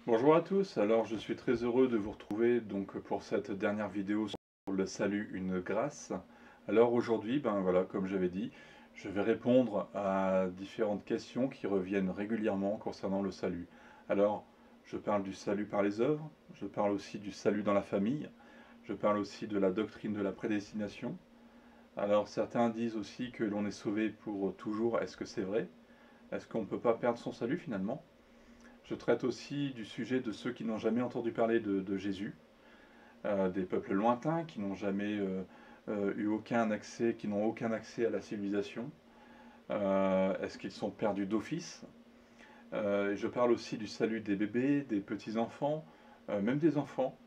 Bonjour à tous, alors je suis très heureux de vous retrouver donc pour cette dernière vidéo sur le salut, une grâce. Alors aujourd'hui, ben voilà, comme j'avais dit, je vais répondre à différentes questions qui reviennent régulièrement concernant le salut. Alors, je parle du salut par les œuvres, je parle aussi du salut dans la famille, je parle aussi de la doctrine de la prédestination. Alors certains disent aussi que l'on est sauvé pour toujours, est-ce que c'est vrai? Est-ce qu'on ne peut pas perdre son salut finalement? Je traite aussi du sujet de ceux qui n'ont jamais entendu parler de Jésus, des peuples lointains qui n'ont jamais eu aucun accès, qui n'ont aucun accès à la civilisation. Est-ce qu'ils sont perdus d'office? Je parle aussi du salut des bébés, des petits-enfants, même des enfants,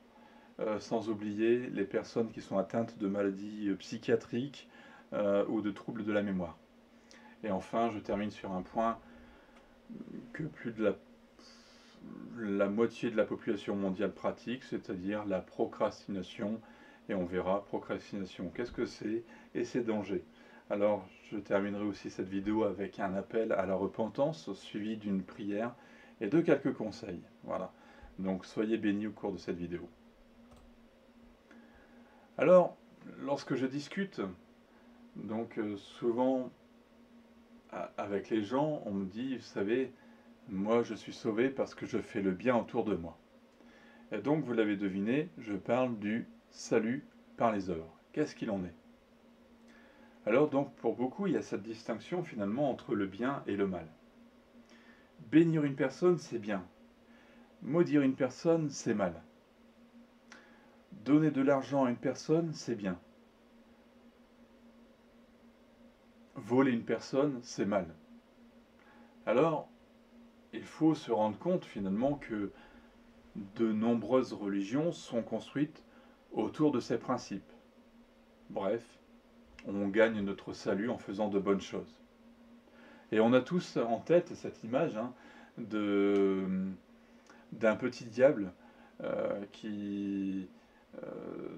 sans oublier les personnes qui sont atteintes de maladies psychiatriques ou de troubles de la mémoire. Et enfin, je termine sur un point que plus de la moitié de la population mondiale pratique, c'est-à-dire la procrastination. Et on verra, procrastination, qu'est-ce que c'est et ses dangers. Alors, je terminerai aussi cette vidéo avec un appel à la repentance, suivi d'une prière et de quelques conseils. Voilà. Donc, soyez bénis au cours de cette vidéo. Alors, lorsque je discute, donc souvent avec les gens, on me dit, vous savez, moi je suis sauvé parce que je fais le bien autour de moi. Et donc, vous l'avez deviné, je parle du salut par les œuvres. Qu'est-ce qu'il en est? Alors donc, pour beaucoup, il y a cette distinction finalement entre le bien et le mal. Bénir une personne, c'est bien. Maudire une personne, c'est mal. Donner de l'argent à une personne, c'est bien. Voler une personne, c'est mal. Alors, il faut se rendre compte finalement que de nombreuses religions sont construites autour de ces principes. Bref, on gagne notre salut en faisant de bonnes choses. Et on a tous en tête cette image de, d'un petit diable qui,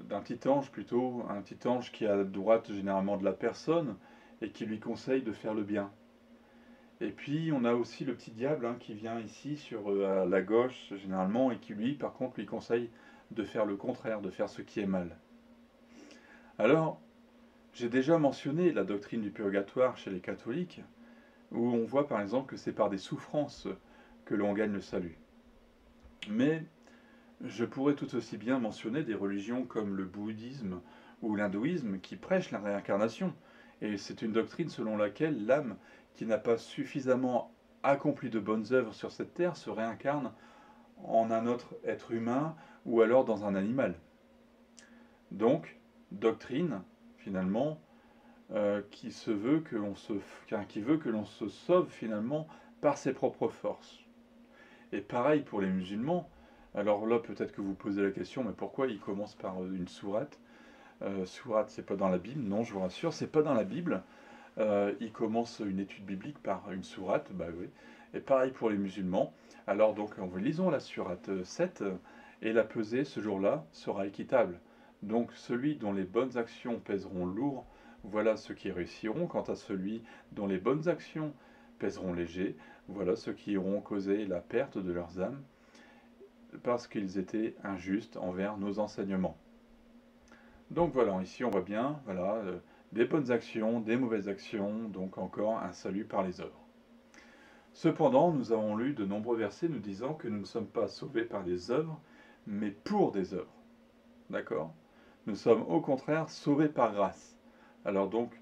d'un petit ange plutôt, un petit ange qui est à droite généralement de la personne et qui lui conseille de faire le bien. Et puis on a aussi le petit diable qui vient ici sur à la gauche généralement et qui lui par contre lui conseille de faire le contraire, de faire ce qui est mal. Alors, j'ai déjà mentionné la doctrine du purgatoire chez les catholiques, où on voit par exemple que c'est par des souffrances que l'on gagne le salut. Mais je pourrais tout aussi bien mentionner des religions comme le bouddhisme ou l'hindouisme qui prêchent la réincarnation. Et c'est une doctrine selon laquelle l'âme qui n'a pas suffisamment accompli de bonnes œuvres sur cette terre se réincarne en un autre être humain ou alors dans un animal. Donc, doctrine, finalement, qui veut que l'on se sauve finalement par ses propres forces. Et pareil pour les musulmans. Alors là, peut-être que vous posez la question, mais pourquoi ils commencent par une sourate? Sourate, c'est pas dans la Bible, non, je vous rassure, c'est pas dans la Bible. Ils commencent une étude biblique par une sourate, bah oui. Et pareil pour les musulmans. Alors donc, lisons la sourate 7, et la pesée ce jour-là sera équitable. Donc celui dont les bonnes actions pèseront lourd, voilà ceux qui réussiront. Quant à celui dont les bonnes actions pèseront léger, voilà ceux qui auront causé la perte de leurs âmes, parce qu'ils étaient injustes envers nos enseignements. Donc voilà, ici on voit bien, voilà, des bonnes actions, des mauvaises actions, donc encore un salut par les œuvres. Cependant, nous avons lu de nombreux versets nous disant que nous ne sommes pas sauvés par les œuvres, mais pour des œuvres. D'accord? Nous sommes au contraire sauvés par grâce. Alors donc,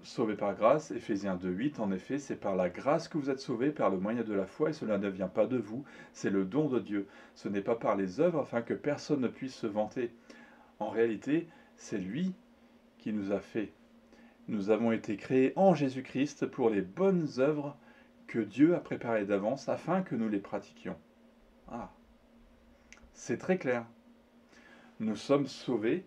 sauvés par grâce, Éphésiens 2,8, en effet, c'est par la grâce que vous êtes sauvés, par le moyen de la foi, et cela ne vient pas de vous, c'est le don de Dieu. Ce n'est pas par les œuvres, afin que personne ne puisse se vanter. En réalité, c'est lui qui nous a fait. Nous avons été créés en Jésus-Christ pour les bonnes œuvres que Dieu a préparées d'avance afin que nous les pratiquions. Ah, c'est très clair. Nous sommes sauvés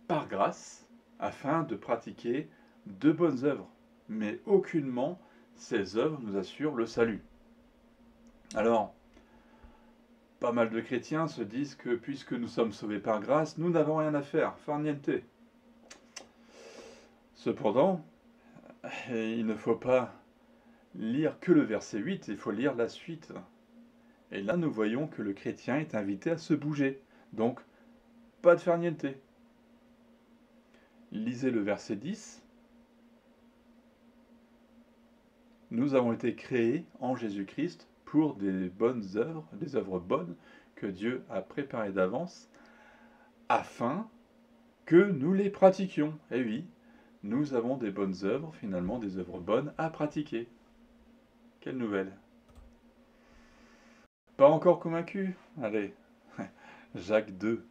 par grâce afin de pratiquer de bonnes œuvres. Mais aucunement ces œuvres nous assurent le salut. Alors, pas mal de chrétiens se disent que puisque nous sommes sauvés par grâce, nous n'avons rien à faire, far niente. Cependant, il ne faut pas lire que le verset 8, il faut lire la suite. Et là, nous voyons que le chrétien est invité à se bouger. Donc, pas de faire niente. Lisez le verset 10. Nous avons été créés en Jésus-Christ pour des bonnes œuvres, des œuvres bonnes que Dieu a préparées d'avance, afin que nous les pratiquions. Eh oui, nous avons des bonnes œuvres, finalement des œuvres bonnes à pratiquer. Quelle nouvelle! Pas encore convaincu? Allez, Jacques 2.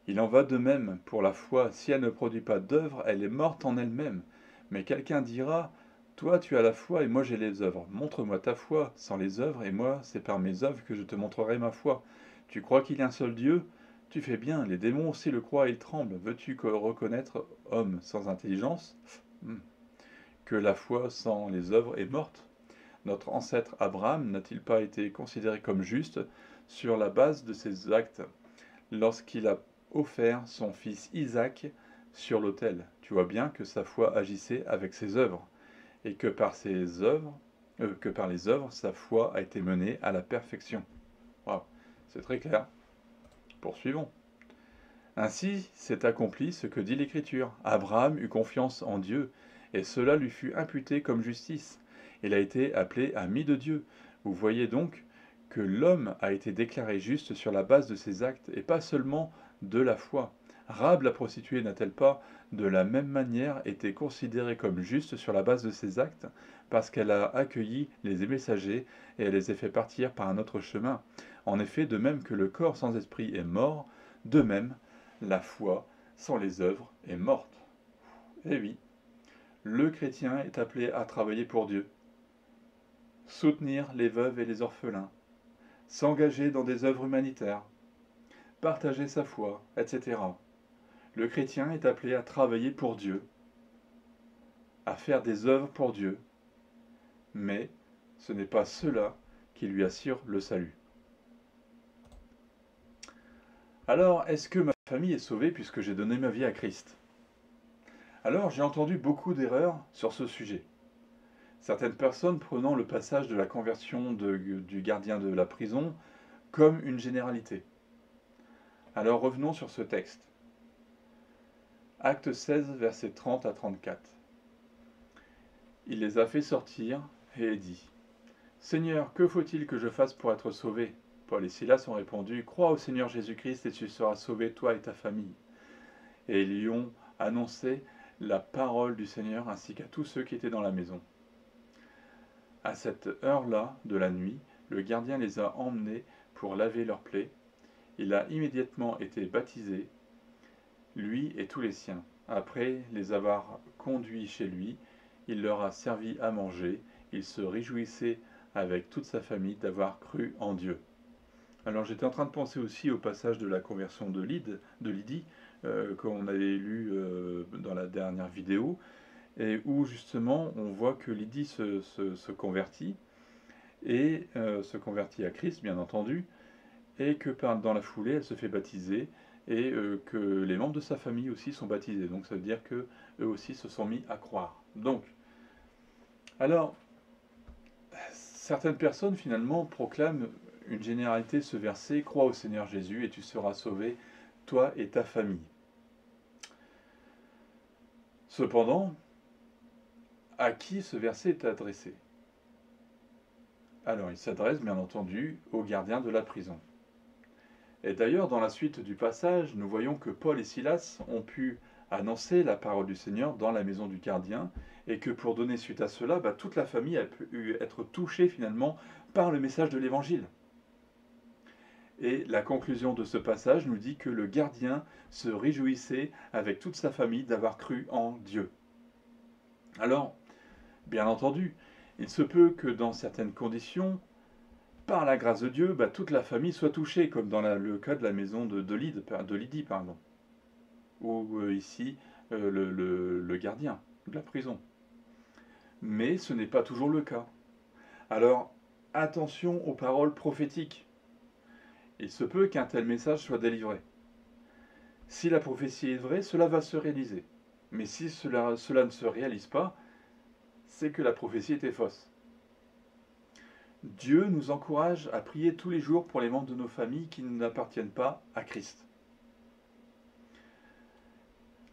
Il en va de même pour la foi. Si elle ne produit pas d'œuvre, elle est morte en elle-même. Mais quelqu'un dira, toi tu as la foi et moi j'ai les œuvres. Montre-moi ta foi sans les œuvres et moi c'est par mes œuvres que je te montrerai ma foi. Tu crois qu'il y a un seul Dieu? Tu fais bien, les démons aussi le croient et ils tremblent. Veux-tu reconnaître, homme sans intelligence, que la foi sans les œuvres est morte? Notre ancêtre Abraham n'a-t-il pas été considéré comme juste sur la base de ses actes lorsqu'il a offert son fils Isaac sur l'autel? Tu vois bien que sa foi agissait avec ses œuvres, et que par les œuvres, sa foi a été menée à la perfection. Wow, c'est très clair. Poursuivons. Ainsi s'est accompli ce que dit l'Écriture. Abraham eut confiance en Dieu, et cela lui fut imputé comme justice. Il a été appelé ami de Dieu. Vous voyez donc que l'homme a été déclaré juste sur la base de ses actes, et pas seulement de la foi. Rahab la prostituée n'a-t-elle pas, de la même manière, été considérée comme juste sur la base de ses actes, parce qu'elle a accueilli les messagers et elle les a fait partir par un autre chemin? En effet, de même que le corps sans esprit est mort, de même, la foi sans les œuvres est morte. Eh oui, le chrétien est appelé à travailler pour Dieu, soutenir les veuves et les orphelins, s'engager dans des œuvres humanitaires, partager sa foi, etc. Le chrétien est appelé à travailler pour Dieu, à faire des œuvres pour Dieu, mais ce n'est pas cela qui lui assure le salut. Alors, est-ce que ma famille est sauvée puisque j'ai donné ma vie à Christ? Alors, j'ai entendu beaucoup d'erreurs sur ce sujet. Certaines personnes prenant le passage de la conversion du gardien de la prison comme une généralité. Alors revenons sur ce texte. Acte 16, versets 30 à 34. Il les a fait sortir et dit, « Seigneur, que faut-il que je fasse pour être sauvé ?» Paul et Silas ont répondu, « Crois au Seigneur Jésus-Christ et tu seras sauvé, toi et ta famille. » Et ils lui ont annoncé la parole du Seigneur ainsi qu'à tous ceux qui étaient dans la maison. À cette heure-là de la nuit, le gardien les a emmenés pour laver leurs plaies. Il a immédiatement été baptisé, lui et tous les siens. Après les avoir conduits chez lui, il leur a servi à manger. Il se réjouissait avec toute sa famille d'avoir cru en Dieu. Alors j'étais en train de penser aussi au passage de la conversion de Lydie, qu'on avait lu dans la dernière vidéo, et où justement on voit que Lydie se convertit, et se convertit à Christ bien entendu, et que dans la foulée elle se fait baptiser, et que les membres de sa famille aussi sont baptisés, donc ça veut dire que eux aussi se sont mis à croire. Donc, alors, certaines personnes finalement proclament une généralité ce verset, crois au Seigneur Jésus et tu seras sauvé, toi et ta famille. Cependant, à qui ce verset est adressé? Alors, il s'adresse bien entendu au gardien de la prison. Et d'ailleurs, dans la suite du passage, nous voyons que Paul et Silas ont pu annoncer la parole du Seigneur dans la maison du gardien, et que pour donner suite à cela, toute la famille a pu être touchée finalement par le message de l'Évangile. Et la conclusion de ce passage nous dit que le gardien se réjouissait avec toute sa famille d'avoir cru en Dieu. Alors, bien entendu, il se peut que dans certaines conditions, par la grâce de Dieu, toute la famille soit touchée, comme dans le cas de la maison de Lydie, ou ici le gardien de la prison. Mais ce n'est pas toujours le cas. Alors, attention aux paroles prophétiques. Il se peut qu'un tel message soit délivré. Si la prophétie est vraie, cela va se réaliser. Mais si cela ne se réalise pas, c'est que la prophétie était fausse. Dieu nous encourage à prier tous les jours pour les membres de nos familles qui n'appartiennent pas à Christ.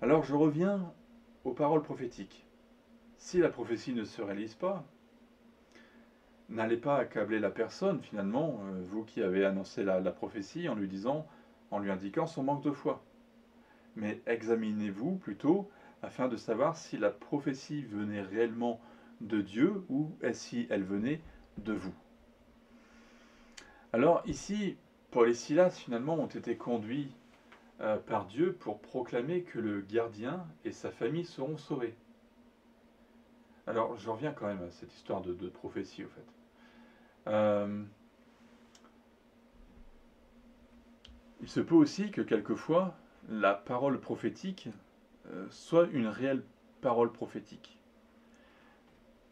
Alors je reviens aux paroles prophétiques. Si la prophétie ne se réalise pas, n'allez pas accabler la personne finalement, vous qui avez annoncé la prophétie en lui indiquant son manque de foi. Mais examinez-vous plutôt afin de savoir si la prophétie venait réellement de Dieu ou si elle venait de vous. Alors ici, Paul et Silas finalement ont été conduits par Dieu pour proclamer que le gardien et sa famille seront sauvés. Alors je reviens quand même à cette histoire de prophétie au fait. Il se peut aussi que quelquefois la parole prophétique soit une réelle parole prophétique,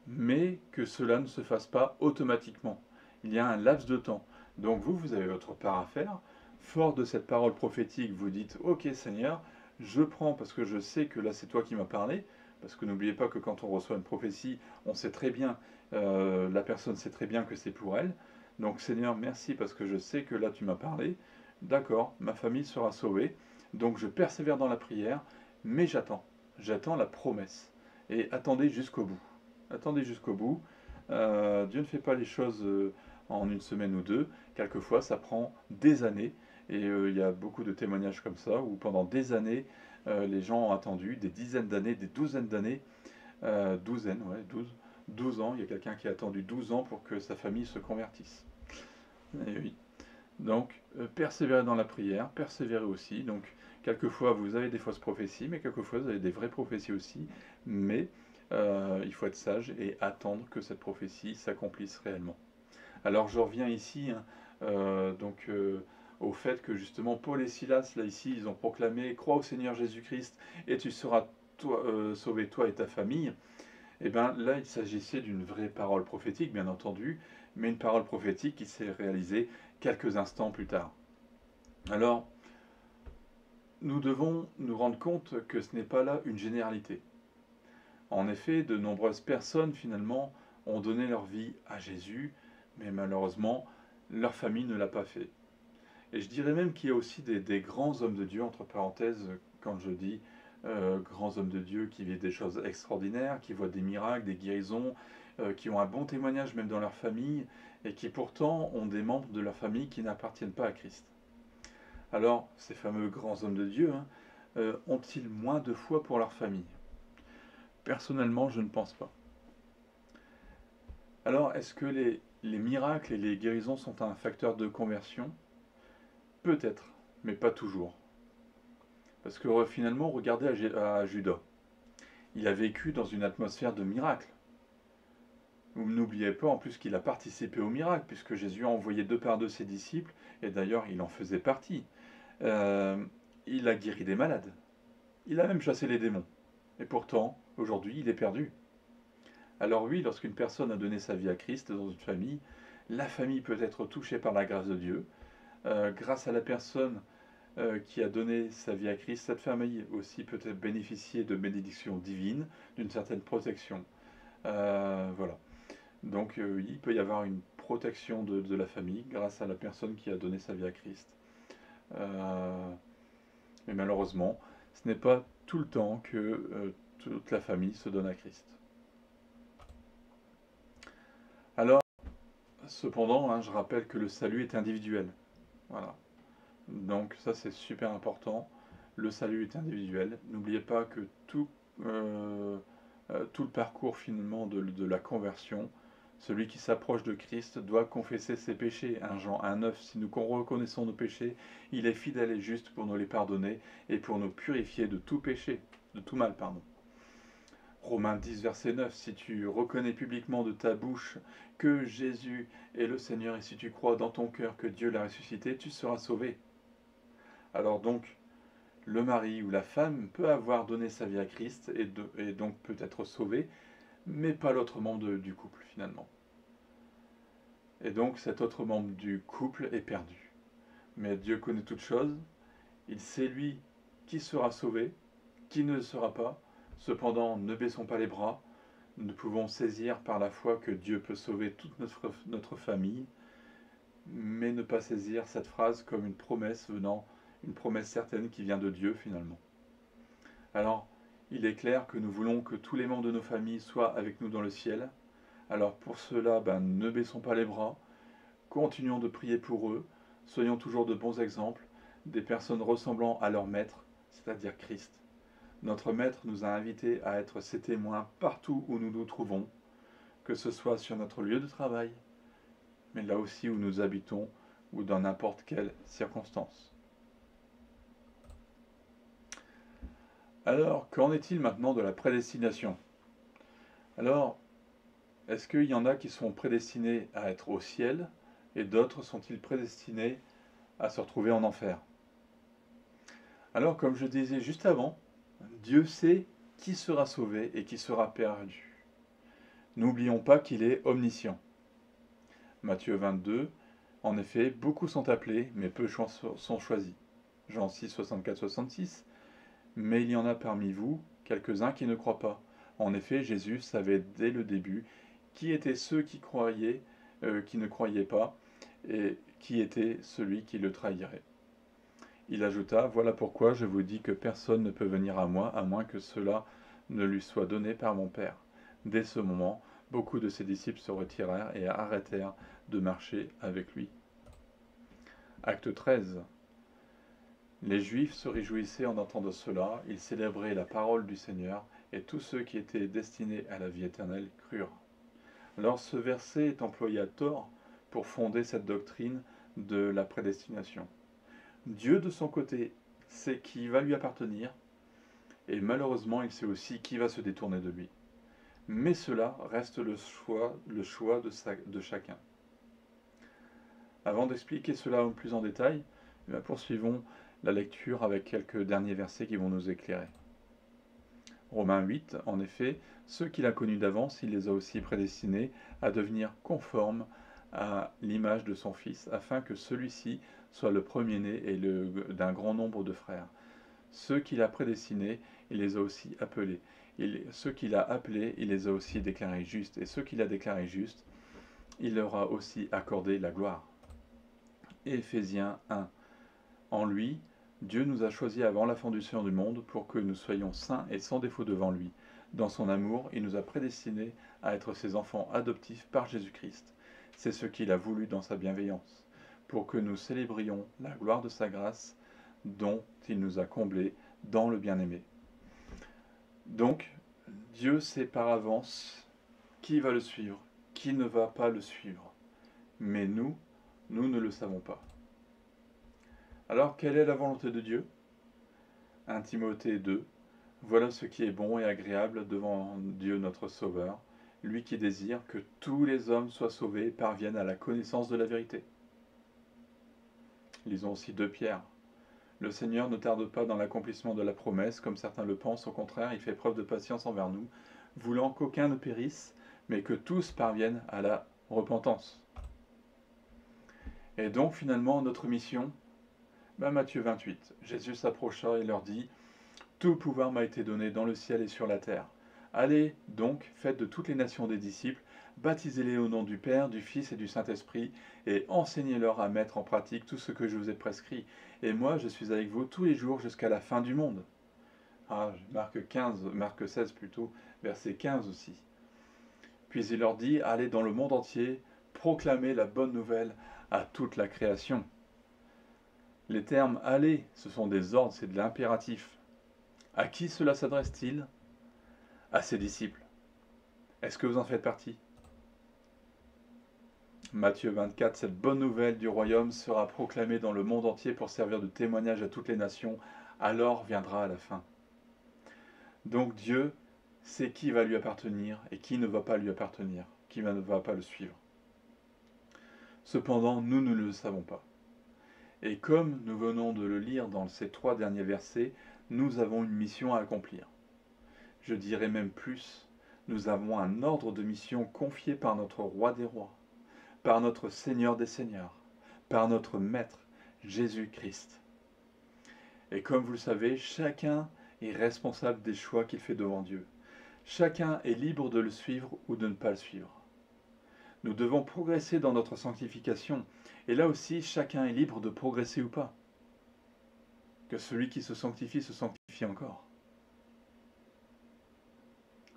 mais que cela ne se fasse pas automatiquement. Il y a un laps de temps. Donc vous avez votre part à faire. Fort de cette parole prophétique, vous dites « Ok Seigneur, je prends parce que je sais que là c'est toi qui m'as parlé ». Parce que n'oubliez pas que quand on reçoit une prophétie, on sait très bien, la personne sait très bien que c'est pour elle. Donc Seigneur, merci parce que je sais que là tu m'as parlé. D'accord, ma famille sera sauvée. Donc je persévère dans la prière, mais j'attends. J'attends la promesse. Et attendez jusqu'au bout. Attendez jusqu'au bout. Dieu ne fait pas les choses en une semaine ou deux. Quelquefois, ça prend des années. Et il y a beaucoup de témoignages comme ça, où pendant des années, les gens ont attendu, des dizaines d'années, des douzaines d'années, 12 ans, il y a quelqu'un qui a attendu 12 ans pour que sa famille se convertisse. Et oui. Donc, persévérez dans la prière, persévérez aussi. Donc, quelquefois, vous avez des fausses prophéties, mais quelquefois, vous avez des vraies prophéties aussi. Mais il faut être sage et attendre que cette prophétie s'accomplisse réellement. Alors, je reviens ici, hein, au fait que justement, Paul et Silas, là, ici, ils ont proclamé « Crois au Seigneur Jésus-Christ et tu seras sauvé, toi et ta famille ». Et bien là, il s'agissait d'une vraie parole prophétique, bien entendu, mais une parole prophétique qui s'est réalisée quelques instants plus tard. Alors, nous devons nous rendre compte que ce n'est pas là une généralité. En effet, de nombreuses personnes, finalement, ont donné leur vie à Jésus, mais malheureusement, leur famille ne l'a pas fait. Et je dirais même qu'il y a aussi des grands hommes de Dieu, entre parenthèses, quand je dis grands hommes de Dieu qui vivent des choses extraordinaires, qui voient des miracles, des guérisons, qui ont un bon témoignage même dans leur famille, et qui pourtant ont des membres de leur famille qui n'appartiennent pas à Christ. Alors, ces fameux grands hommes de Dieu, hein, ont-ils moins de foi pour leur famille? Personnellement, je ne pense pas. Alors, est-ce que les miracles et les guérisons sont un facteur de conversion? Peut-être, mais pas toujours. Parce que finalement, regardez à Judas. Il a vécu dans une atmosphère de miracle. Vous n'oubliez pas en plus qu'il a participé au miracle, puisque Jésus a envoyé 2 par 2 ses disciples, et d'ailleurs il en faisait partie. Il a guéri des malades. Il a même chassé les démons. Et pourtant, aujourd'hui, il est perdu. Alors oui, lorsqu'une personne a donné sa vie à Christ dans une famille, la famille peut être touchée par la grâce de Dieu. Grâce à la personne qui a donné sa vie à Christ, cette famille aussi peut bénéficier de bénédictions divines, d'une certaine protection. Voilà. Donc il peut y avoir une protection de la famille grâce à la personne qui a donné sa vie à Christ. Mais malheureusement, ce n'est pas tout le temps que toute la famille se donne à Christ. Alors, cependant, hein, je rappelle que le salut est individuel. Voilà. Donc ça c'est super important. Le salut est individuel. N'oubliez pas que tout le parcours finalement de la conversion, celui qui s'approche de Christ doit confesser ses péchés. 1 Jean 1,9, si nous reconnaissons nos péchés, il est fidèle et juste pour nous les pardonner et pour nous purifier de tout péché, de tout mal, pardon. Romains 10, verset 9, si tu reconnais publiquement de ta bouche que Jésus est le Seigneur et si tu crois dans ton cœur que Dieu l'a ressuscité, tu seras sauvé. Alors donc, le mari ou la femme peut avoir donné sa vie à Christ et donc peut être sauvé, mais pas l'autre membre du couple finalement. Et donc cet autre membre du couple est perdu. Mais Dieu connaît toutes choses, il sait lui qui sera sauvé, qui ne le sera pas. Cependant, ne baissons pas les bras, nous pouvons saisir par la foi que Dieu peut sauver toute notre famille, mais ne pas saisir cette phrase comme une promesse certaine qui vient de Dieu finalement. Alors, il est clair que nous voulons que tous les membres de nos familles soient avec nous dans le ciel. Alors pour cela, ne baissons pas les bras, continuons de prier pour eux, soyons toujours de bons exemples, des personnes ressemblant à leur maître, c'est-à-dire Christ. Notre maître nous a invités à être ses témoins partout où nous nous trouvons, que ce soit sur notre lieu de travail, mais là aussi où nous habitons, ou dans n'importe quelle circonstance. Alors, qu'en est-il maintenant de la prédestination? Alors, est-ce qu'il y en a qui sont prédestinés à être au ciel, et d'autres sont-ils prédestinés à se retrouver en enfer? Alors, comme je disais juste avant, Dieu sait qui sera sauvé et qui sera perdu. N'oublions pas qu'il est omniscient. Matthieu 22, en effet, beaucoup sont appelés, mais peu sont choisis. Jean 6, 64, 66. Mais il y en a parmi vous quelques-uns qui ne croient pas. En effet, Jésus savait dès le début qui étaient ceux qui ne croyaient pas, et qui était celui qui le trahirait. Il ajouta, voilà pourquoi je vous dis que personne ne peut venir à moi, à moins que cela ne lui soit donné par mon Père. Dès ce moment, beaucoup de ses disciples se retirèrent et arrêtèrent de marcher avec lui. Acte 13. Les Juifs se réjouissaient en entendant cela, ils célébraient la parole du Seigneur, et tous ceux qui étaient destinés à la vie éternelle crurent. Alors ce verset est employé à tort pour fonder cette doctrine de la prédestination. Dieu, de son côté, sait qui va lui appartenir, et malheureusement, il sait aussi qui va se détourner de lui. Mais cela reste le choix de chacun. Avant d'expliquer cela plus en détail, poursuivons la lecture avec quelques derniers versets qui vont nous éclairer. Romains 8, en effet, ceux qu'il a connus d'avance, il les a aussi prédestinés à devenir conformes à l'image de son Fils, afin que celui-ci soit le premier-né et d'un grand nombre de frères. Ceux qu'il a prédestinés, il les a aussi appelés. Ceux qu'il a appelés, il les a aussi déclarés justes. Et ceux qu'il a déclarés justes, il leur a aussi accordé la gloire. Éphésiens 1. En lui, Dieu nous a choisis avant la fondation du monde pour que nous soyons saints et sans défaut devant lui. Dans son amour, il nous a prédestinés à être ses enfants adoptifs par Jésus-Christ. C'est ce qu'il a voulu dans sa bienveillance, pour que nous célébrions la gloire de sa grâce dont il nous a comblés dans le bien-aimé. Donc, Dieu sait par avance qui va le suivre, qui ne va pas le suivre. Mais nous ne le savons pas. Alors, quelle est la volonté de Dieu? 1 Timothée 2. Voilà ce qui est bon et agréable devant Dieu notre Sauveur, lui qui désire que tous les hommes soient sauvés et parviennent à la connaissance de la vérité. Lisons aussi 2 Pierre. Le Seigneur ne tarde pas dans l'accomplissement de la promesse, comme certains le pensent, au contraire, il fait preuve de patience envers nous, voulant qu'aucun ne périsse, mais que tous parviennent à la repentance. Et donc finalement, notre mission, Matthieu 28, Jésus s'approcha et leur dit, « Tout pouvoir m'a été donné dans le ciel et sur la terre. Allez donc, faites de toutes les nations des disciples, baptisez-les au nom du Père, du Fils et du Saint-Esprit, et enseignez-leur à mettre en pratique tout ce que je vous ai prescrit. Et moi, je suis avec vous tous les jours jusqu'à la fin du monde. » Marc 16 plutôt, verset 15 aussi. Puis il leur dit, allez dans le monde entier, proclamez la bonne nouvelle à toute la création. Les termes aller, ce sont des ordres, c'est de l'impératif. À qui cela s'adresse-t-il? À ses disciples. Est-ce que vous en faites partie? Matthieu 24, cette bonne nouvelle du royaume sera proclamée dans le monde entier pour servir de témoignage à toutes les nations, alors viendra à la fin. Donc Dieu sait qui va lui appartenir et qui ne va pas lui appartenir, qui ne va pas le suivre. Cependant, nous ne le savons pas. Et comme nous venons de le lire dans ces 3 derniers versets, nous avons une mission à accomplir. Je dirais même plus, nous avons un ordre de mission confié par notre roi des rois, par notre Seigneur des seigneurs, par notre Maître, Jésus-Christ. Et comme vous le savez, chacun est responsable des choix qu'il fait devant Dieu. Chacun est libre de le suivre ou de ne pas le suivre. Nous devons progresser dans notre sanctification. Et là aussi, chacun est libre de progresser ou pas. Que celui qui se sanctifie encore.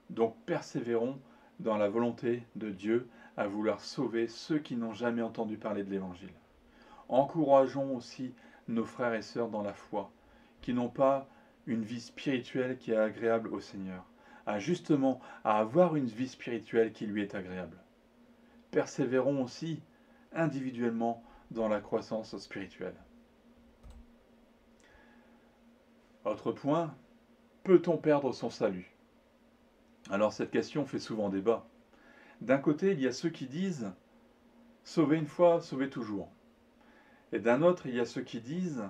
Donc persévérons dans la volonté de Dieu à vouloir sauver ceux qui n'ont jamais entendu parler de l'Évangile. Encourageons aussi nos frères et sœurs dans la foi, qui n'ont pas une vie spirituelle qui est agréable au Seigneur, à avoir une vie spirituelle qui lui est agréable. Persévérons aussi individuellement dans la croissance spirituelle. Autre point, peut-on perdre son salut? Alors cette question fait souvent débat. D'un côté, il y a ceux qui disent « sauver une fois, sauver toujours ». Et d'un autre, il y a ceux qui disent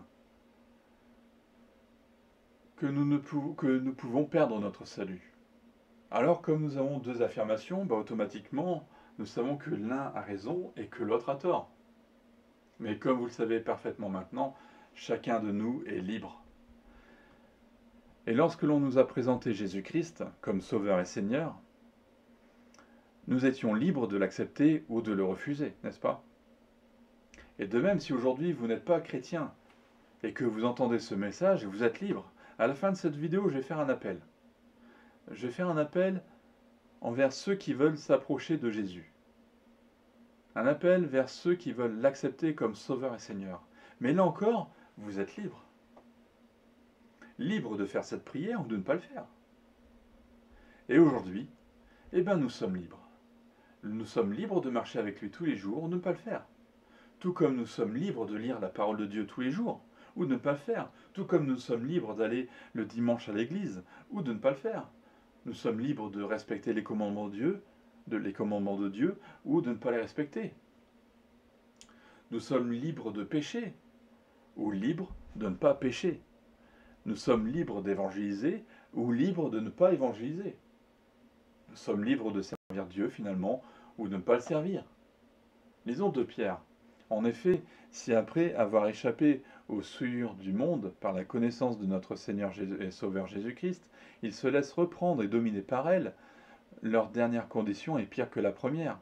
que nous pouvons perdre notre salut. Alors comme nous avons deux affirmations, automatiquement, nous savons que l'un a raison et que l'autre a tort. Mais comme vous le savez parfaitement maintenant, chacun de nous est libre. Et lorsque l'on nous a présenté Jésus-Christ comme Sauveur et Seigneur, nous étions libres de l'accepter ou de le refuser, n'est-ce pas? Et de même, si aujourd'hui vous n'êtes pas chrétien et que vous entendez ce message, vous êtes libre. À la fin de cette vidéo, je vais faire un appel. Je vais faire un appel envers ceux qui veulent s'approcher de Jésus. Un appel vers ceux qui veulent l'accepter comme Sauveur et Seigneur. Mais là encore, vous êtes libre. Libre de faire cette prière ou de ne pas le faire. Et aujourd'hui, nous sommes libres. Nous sommes libres de marcher avec lui tous les jours ou de ne pas le faire. Tout comme nous sommes libres de lire la parole de Dieu tous les jours ou de ne pas le faire. Tout comme nous sommes libres d'aller le dimanche à l'église ou de ne pas le faire. Nous sommes libres de respecter les commandements de Dieu ou de ne pas les respecter. Nous sommes libres de pécher ou libres de ne pas pécher. Nous sommes libres d'évangéliser ou libres de ne pas évangéliser. Nous sommes libres de servir Dieu finalement ou de ne pas le servir. Lisons 2 Pierre. En effet, si après avoir échappé aux souillures du monde par la connaissance de notre Seigneur et Sauveur Jésus-Christ, ils se laissent reprendre et dominer par elle, leur dernière condition est pire que la première.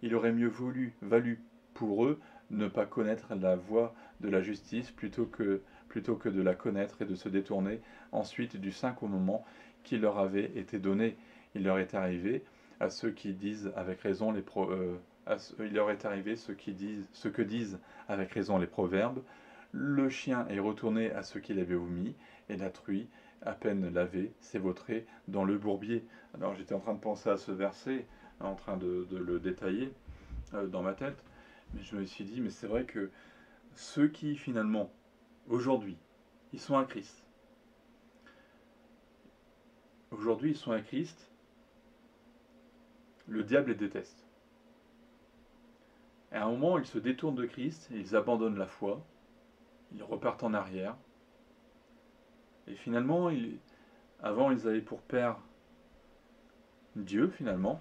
Il aurait mieux valu pour eux ne pas connaître la voie de la justice plutôt que de la connaître et de se détourner ensuite du saint commandement qui leur avait été donné. Il leur est arrivé à ceux qui disent avec raison il leur est arrivé ce que disent avec raison les proverbes. Le chien est retourné à ce qu'il avait vomi, et la truie, à peine lavée, s'est vautrée dans le bourbier. Alors j'étais en train de penser à ce verset, en train de le détailler dans ma tête, mais je me suis dit, mais c'est vrai que ceux qui finalement, aujourd'hui, ils sont à Christ. Aujourd'hui, ils sont à Christ, le diable les déteste. Et à un moment, ils se détournent de Christ, ils abandonnent la foi, ils repartent en arrière. Et finalement, avant, ils avaient pour père Dieu, finalement.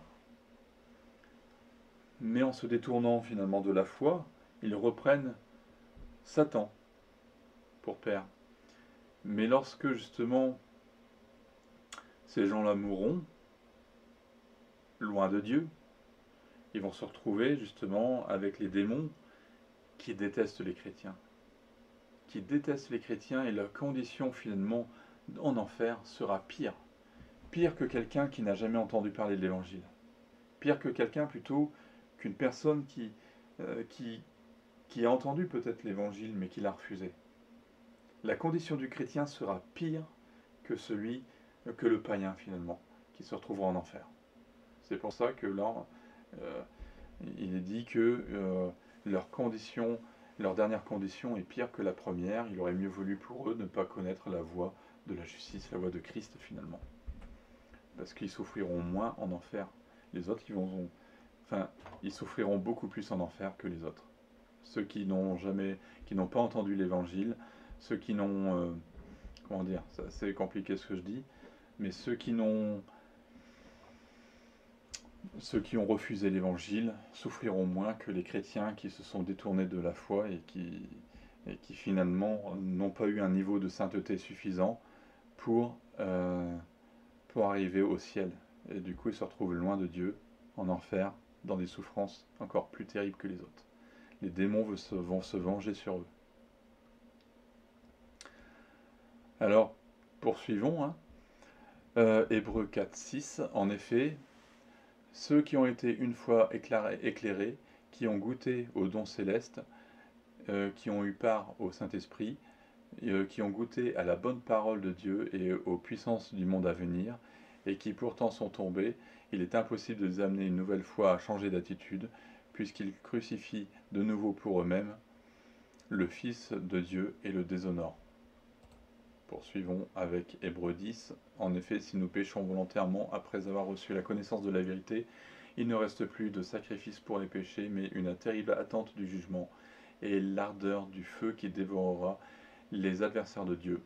Mais en se détournant finalement de la foi, ils reprennent Satan pour père. Mais lorsque justement ces gens-là mourront, loin de Dieu, ils vont se retrouver justement avec les démons qui détestent les chrétiens. Qui détestent les chrétiens, et leur condition finalement en enfer sera pire. Pire que quelqu'un qui n'a jamais entendu parler de l'évangile. Pire que quelqu'un plutôt qu'une personne qui a entendu peut-être l'évangile mais qui l'a refusé. La condition du chrétien sera pire que le païen finalement, qui se retrouvera en enfer. C'est pour ça que là, il est dit que leur dernière condition est pire que la première. Il aurait mieux valu pour eux ne pas connaître la voie de la justice, la voie de Christ finalement. Parce qu'ils souffriront moins en enfer. Les autres, ils souffriront beaucoup plus en enfer que les autres. Ceux qui n'ont pas entendu l'évangile, ceux qui n'ont, c'est compliqué ce que je dis, mais ceux qui ont refusé l'évangile souffriront moins que les chrétiens qui se sont détournés de la foi et qui finalement n'ont pas eu un niveau de sainteté suffisant pour arriver au ciel et du coup ils se retrouvent loin de Dieu, en enfer, dans des souffrances encore plus terribles que les autres. Les démons vont se venger sur eux. Alors, poursuivons, hein. Hébreux 4, 6, en effet, ceux qui ont été une fois éclairés, qui ont goûté aux dons célestes, qui ont eu part au Saint-Esprit, qui ont goûté à la bonne parole de Dieu et aux puissances du monde à venir, et qui pourtant sont tombés, il est impossible de les amener une nouvelle fois à changer d'attitude, puisqu'ils crucifient de nouveau pour eux-mêmes le Fils de Dieu et le déshonorent. Poursuivons avec Hébreux 10. En effet, si nous péchons volontairement après avoir reçu la connaissance de la vérité, il ne reste plus de sacrifice pour les péchés, mais une terrible attente du jugement et l'ardeur du feu qui dévorera les adversaires de Dieu.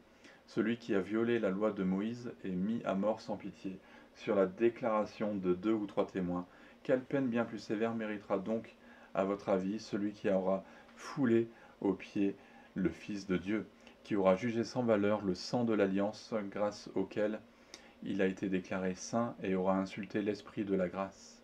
Celui qui a violé la loi de Moïse est mis à mort sans pitié, sur la déclaration de 2 ou 3 témoins. Quelle peine bien plus sévère méritera donc, à votre avis, celui qui aura foulé aux pieds le Fils de Dieu, qui aura jugé sans valeur le sang de l'alliance grâce auquel il a été déclaré saint et aura insulté l'esprit de la grâce.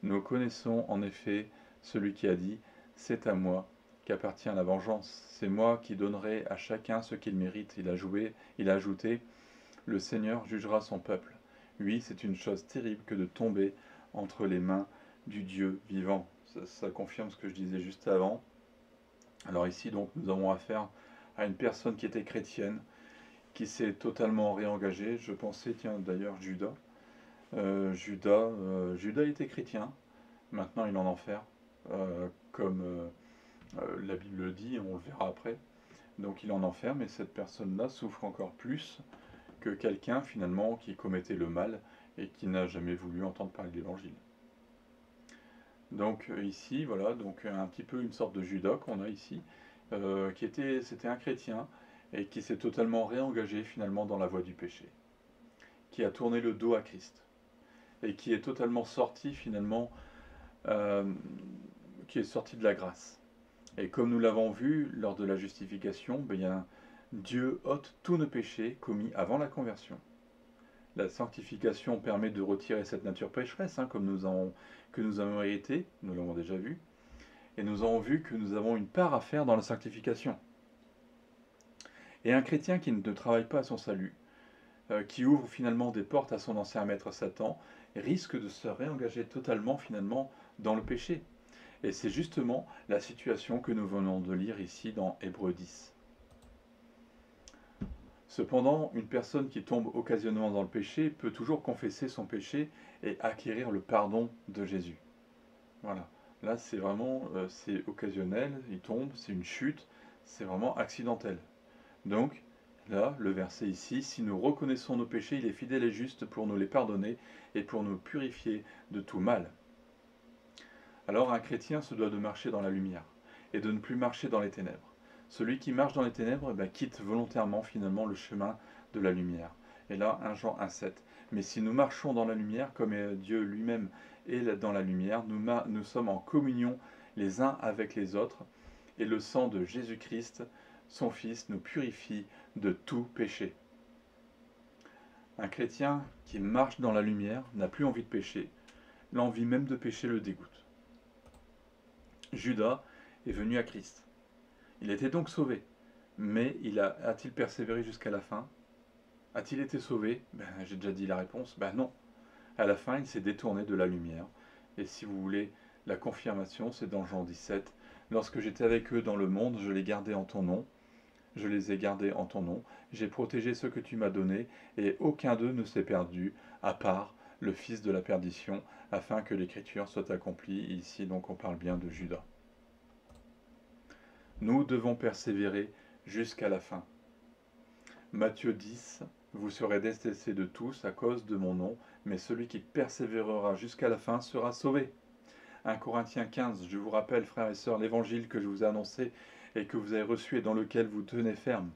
Nous connaissons en effet celui qui a dit « C'est à moi qu'appartient la vengeance, c'est moi qui donnerai à chacun ce qu'il mérite. » Il a ajouté « Le Seigneur jugera son peuple. » Oui, c'est une chose terrible que de tomber entre les mains du Dieu vivant. Ça confirme ce que je disais juste avant. Alors ici, donc, nous avons affaire à une personne qui était chrétienne, qui s'est totalement réengagée. Je pensais, tiens, d'ailleurs, Judas. Judas était chrétien, maintenant il est en enfer, comme la Bible le dit, on le verra après. Donc il est en enfer, mais cette personne-là souffre encore plus que quelqu'un finalement qui commettait le mal et qui n'a jamais voulu entendre parler de l'Évangile. Donc ici, voilà, donc un petit peu une sorte de Judas qu'on a ici, c'était un chrétien et qui s'est totalement réengagé finalement dans la voie du péché, qui a tourné le dos à Christ et qui est totalement sorti finalement, euh, qui est sorti de la grâce. Et comme nous l'avons vu lors de la justification, bien, Dieu ôte tous nos péchés commis avant la conversion. La sanctification permet de retirer cette nature pécheresse, hein, que nous avons hérité, nous l'avons déjà vu, et nous avons vu que nous avons une part à faire dans la sanctification. Et un chrétien qui ne travaille pas à son salut, qui ouvre finalement des portes à son ancien maître Satan, risque de se réengager totalement finalement dans le péché. Et c'est justement la situation que nous venons de lire ici dans Hébreux 10. Cependant, une personne qui tombe occasionnellement dans le péché peut toujours confesser son péché et acquérir le pardon de Jésus. Voilà. Là, c'est vraiment, c'est occasionnel, il tombe, c'est une chute, c'est vraiment accidentel. Donc, là, le verset ici, si nous reconnaissons nos péchés, il est fidèle et juste pour nous les pardonner et pour nous purifier de tout mal. Alors un chrétien se doit de marcher dans la lumière et de ne plus marcher dans les ténèbres. Celui qui marche dans les ténèbres quitte volontairement finalement le chemin de la lumière. Et là, 1 Jean 1,7. Mais si nous marchons dans la lumière, comme Dieu lui-même est dans la lumière, nous sommes en communion les uns avec les autres, et le sang de Jésus-Christ, son Fils, nous purifie de tout péché. Un chrétien qui marche dans la lumière n'a plus envie de pécher, l'envie même de pécher le dégoûte. Judas est venu à Christ. Il était donc sauvé. Mais a-t-il persévéré jusqu'à la fin? A-t-il été sauvé? J'ai déjà dit la réponse. Non. À la fin, il s'est détourné de la lumière. Et si vous voulez la confirmation, c'est dans Jean 17. Lorsque j'étais avec eux dans le monde, je les gardais en ton nom. Je les ai gardés en ton nom. J'ai protégé ceux que tu m'as donnés, et aucun d'eux ne s'est perdu, à part le fils de la perdition, afin que l'écriture soit accomplie. Ici, donc, on parle bien de Judas. Nous devons persévérer jusqu'à la fin. Matthieu 10, vous serez détestés de tous à cause de mon nom, mais celui qui persévérera jusqu'à la fin sera sauvé. 1 Corinthiens 15, je vous rappelle, frères et sœurs, l'évangile que je vous ai annoncé et que vous avez reçu et dans lequel vous tenez ferme.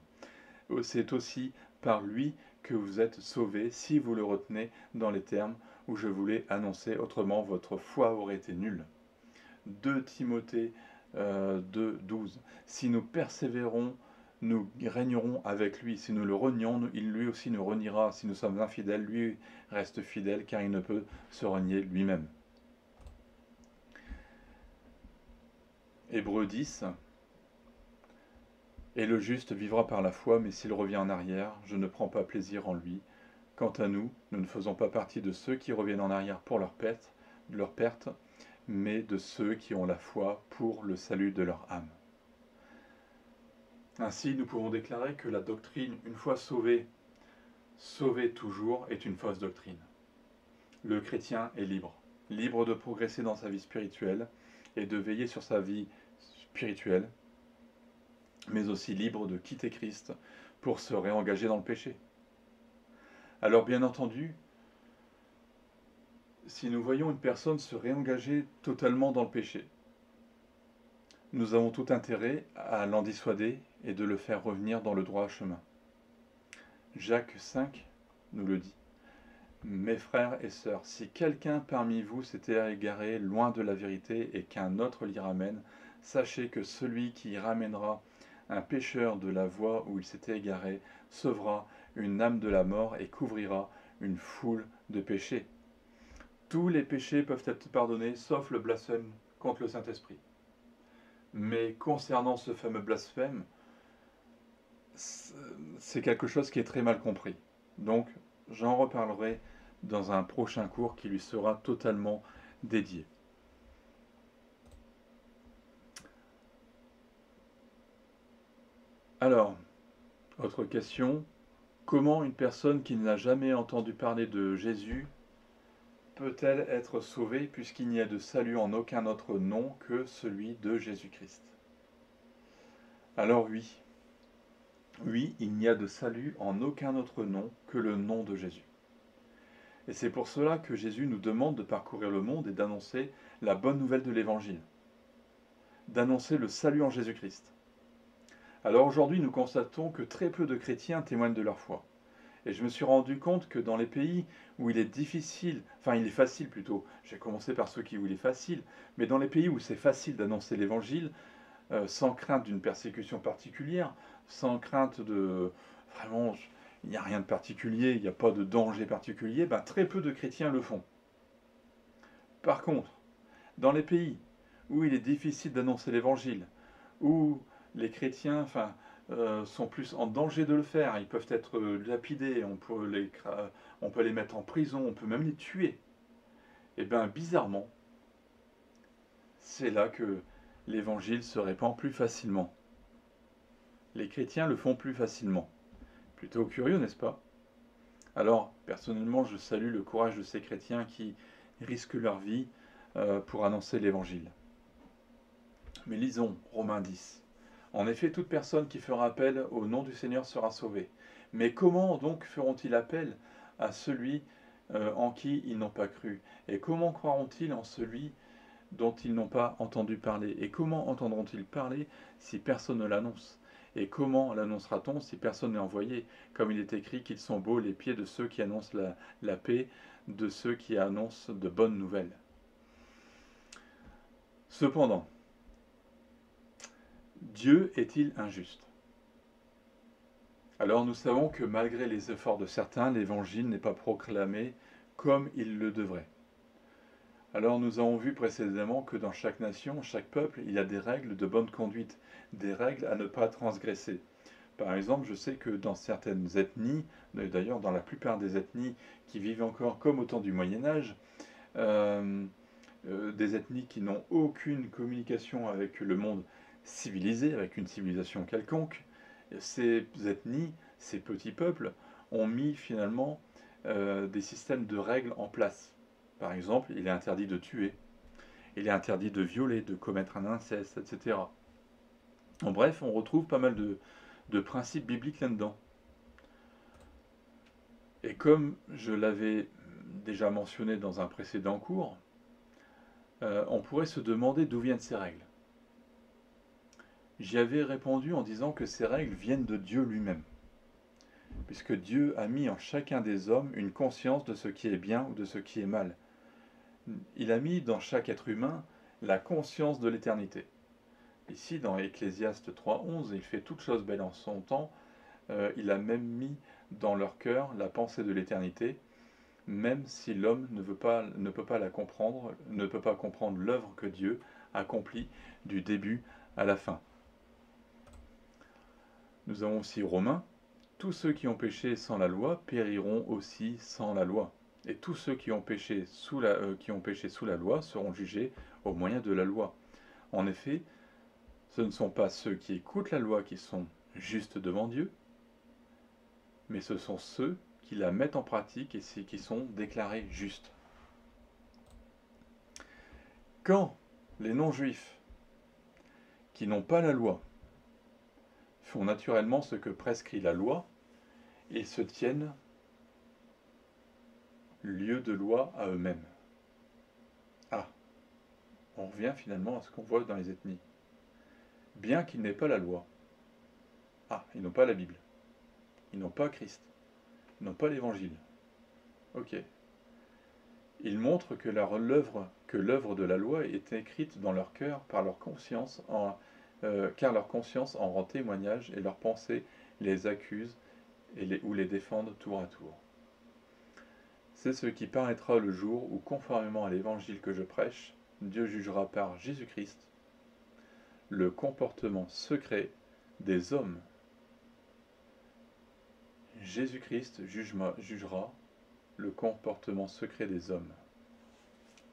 C'est aussi par lui que vous êtes sauvés si vous le retenez dans les termes où je vous l'ai annoncé, autrement votre foi aurait été nulle. 2 Timothée 2, 12. Si nous persévérons, nous régnerons avec lui. Si nous le renions, il lui aussi nous reniera. Si nous sommes infidèles, lui reste fidèle, car il ne peut se renier lui-même. Hébreux 10. Et le juste vivra par la foi, mais s'il revient en arrière, je ne prends pas plaisir en lui. Quant à nous, nous ne faisons pas partie de ceux qui reviennent en arrière pour leur perte, mais de ceux qui ont la foi pour le salut de leur âme. Ainsi, nous pouvons déclarer que la doctrine, une fois sauvée, sauvée toujours, est une fausse doctrine. Le chrétien est libre, libre de progresser dans sa vie spirituelle et de veiller sur sa vie spirituelle, mais aussi libre de quitter Christ pour se réengager dans le péché. Alors bien entendu, si nous voyons une personne se réengager totalement dans le péché, nous avons tout intérêt à l'en dissuader et de le faire revenir dans le droit chemin. Jacques 5 nous le dit. Mes frères et sœurs, si quelqu'un parmi vous s'était égaré loin de la vérité et qu'un autre l'y ramène, sachez que celui qui y ramènera un pécheur de la voie où il s'était égaré sauvera une âme de la mort et couvrira une foule de péchés. Tous les péchés peuvent être pardonnés, sauf le blasphème contre le Saint-Esprit. Mais concernant ce fameux blasphème, c'est quelque chose qui est très mal compris. Donc, j'en reparlerai dans un prochain cours qui lui sera totalement dédié. Alors, autre question, comment une personne qui n'a jamais entendu parler de Jésus peut-elle être sauvée puisqu'il n'y a de salut en aucun autre nom que celui de Jésus-Christ? Alors oui, il n'y a de salut en aucun autre nom que le nom de Jésus. Et c'est pour cela que Jésus nous demande de parcourir le monde et d'annoncer la bonne nouvelle de l'Évangile, d'annoncer le salut en Jésus-Christ. Alors aujourd'hui, nous constatons que très peu de chrétiens témoignent de leur foi. Et je me suis rendu compte que dans les pays où il est difficile, enfin il est facile plutôt, j'ai commencé par ceux où il est facile, mais dans les pays où c'est facile d'annoncer l'Évangile, sans crainte d'une persécution particulière, sans crainte de... Vraiment, il n'y a rien de particulier, il n'y a pas de danger particulier, ben, très peu de chrétiens le font. Par contre, dans les pays où il est difficile d'annoncer l'Évangile, où les chrétiens sont plus en danger de le faire, ils peuvent être lapidés, on peut les mettre en prison, on peut même les tuer, et bien bizarrement, c'est là que l'Évangile se répand plus facilement. Les chrétiens le font plus facilement. Plutôt curieux, n'est-ce pas? Alors, personnellement, je salue le courage de ces chrétiens qui risquent leur vie pour annoncer l'Évangile. Mais lisons Romains 10. En effet, toute personne qui fera appel au nom du Seigneur sera sauvée. Mais comment donc feront-ils appel à celui en qui ils n'ont pas cru? Et comment croiront-ils en celui dont ils n'ont pas entendu parler? Et comment entendront-ils parler si personne ne l'annonce? Et comment l'annoncera-t-on si personne n'est envoyé? Comme il est écrit qu'ils sont beaux les pieds de ceux qui annoncent la paix, de ceux qui annoncent de bonnes nouvelles. Cependant, Dieu est-il injuste? Alors nous savons que malgré les efforts de certains, l'Évangile n'est pas proclamé comme il le devrait. Alors nous avons vu précédemment que dans chaque nation, chaque peuple, il y a des règles de bonne conduite, des règles à ne pas transgresser. Par exemple, je sais que dans certaines ethnies, d'ailleurs dans la plupart des ethnies qui vivent encore comme au temps du Moyen-Âge, des ethnies qui n'ont aucune communication avec le monde civilisé, avec une civilisation quelconque, ces ethnies, ces petits peuples, ont mis finalement des systèmes de règles en place. Par exemple, il est interdit de tuer, il est interdit de violer, de commettre un inceste, etc. En bref, on retrouve pas mal de principes bibliques là-dedans. Et comme je l'avais déjà mentionné dans un précédent cours, on pourrait se demander d'où viennent ces règles. J'y avais répondu en disant que ces règles viennent de Dieu lui-même, puisque Dieu a mis en chacun des hommes une conscience de ce qui est bien ou de ce qui est mal. Il a mis dans chaque être humain la conscience de l'éternité. Ici, dans Ecclésiaste 3:11, il fait toute chose belle en son temps. Il a même mis dans leur cœur la pensée de l'éternité, même si l'homme ne peut pas la comprendre, ne peut pas comprendre l'œuvre que Dieu accomplit du début à la fin. Nous avons aussi Romains. Tous ceux qui ont péché sans la loi périront aussi sans la loi. Et tous ceux qui ont péché sous la loi seront jugés au moyen de la loi. En effet, ce ne sont pas ceux qui écoutent la loi qui sont justes devant Dieu, mais ce sont ceux qui la mettent en pratique et qui sont déclarés justes. Quand les non-juifs qui n'ont pas la loi font naturellement ce que prescrit la loi, ils se tiennent lieu de loi à eux-mêmes. Ah, on revient finalement à ce qu'on voit dans les ethnies. Bien qu'ils n'aient pas la loi, ils n'ont pas la Bible, ils n'ont pas Christ, ils n'ont pas l'Évangile. Ok. Ils montrent que l'œuvre de la loi est écrite dans leur cœur par leur conscience, car leur conscience en rend témoignage et leurs pensées les accusent ou les défendent tour à tour. C'est ce qui paraîtra le jour où, conformément à l'évangile que je prêche, Dieu jugera par Jésus-Christ le comportement secret des hommes. Jésus-Christ jugera le comportement secret des hommes.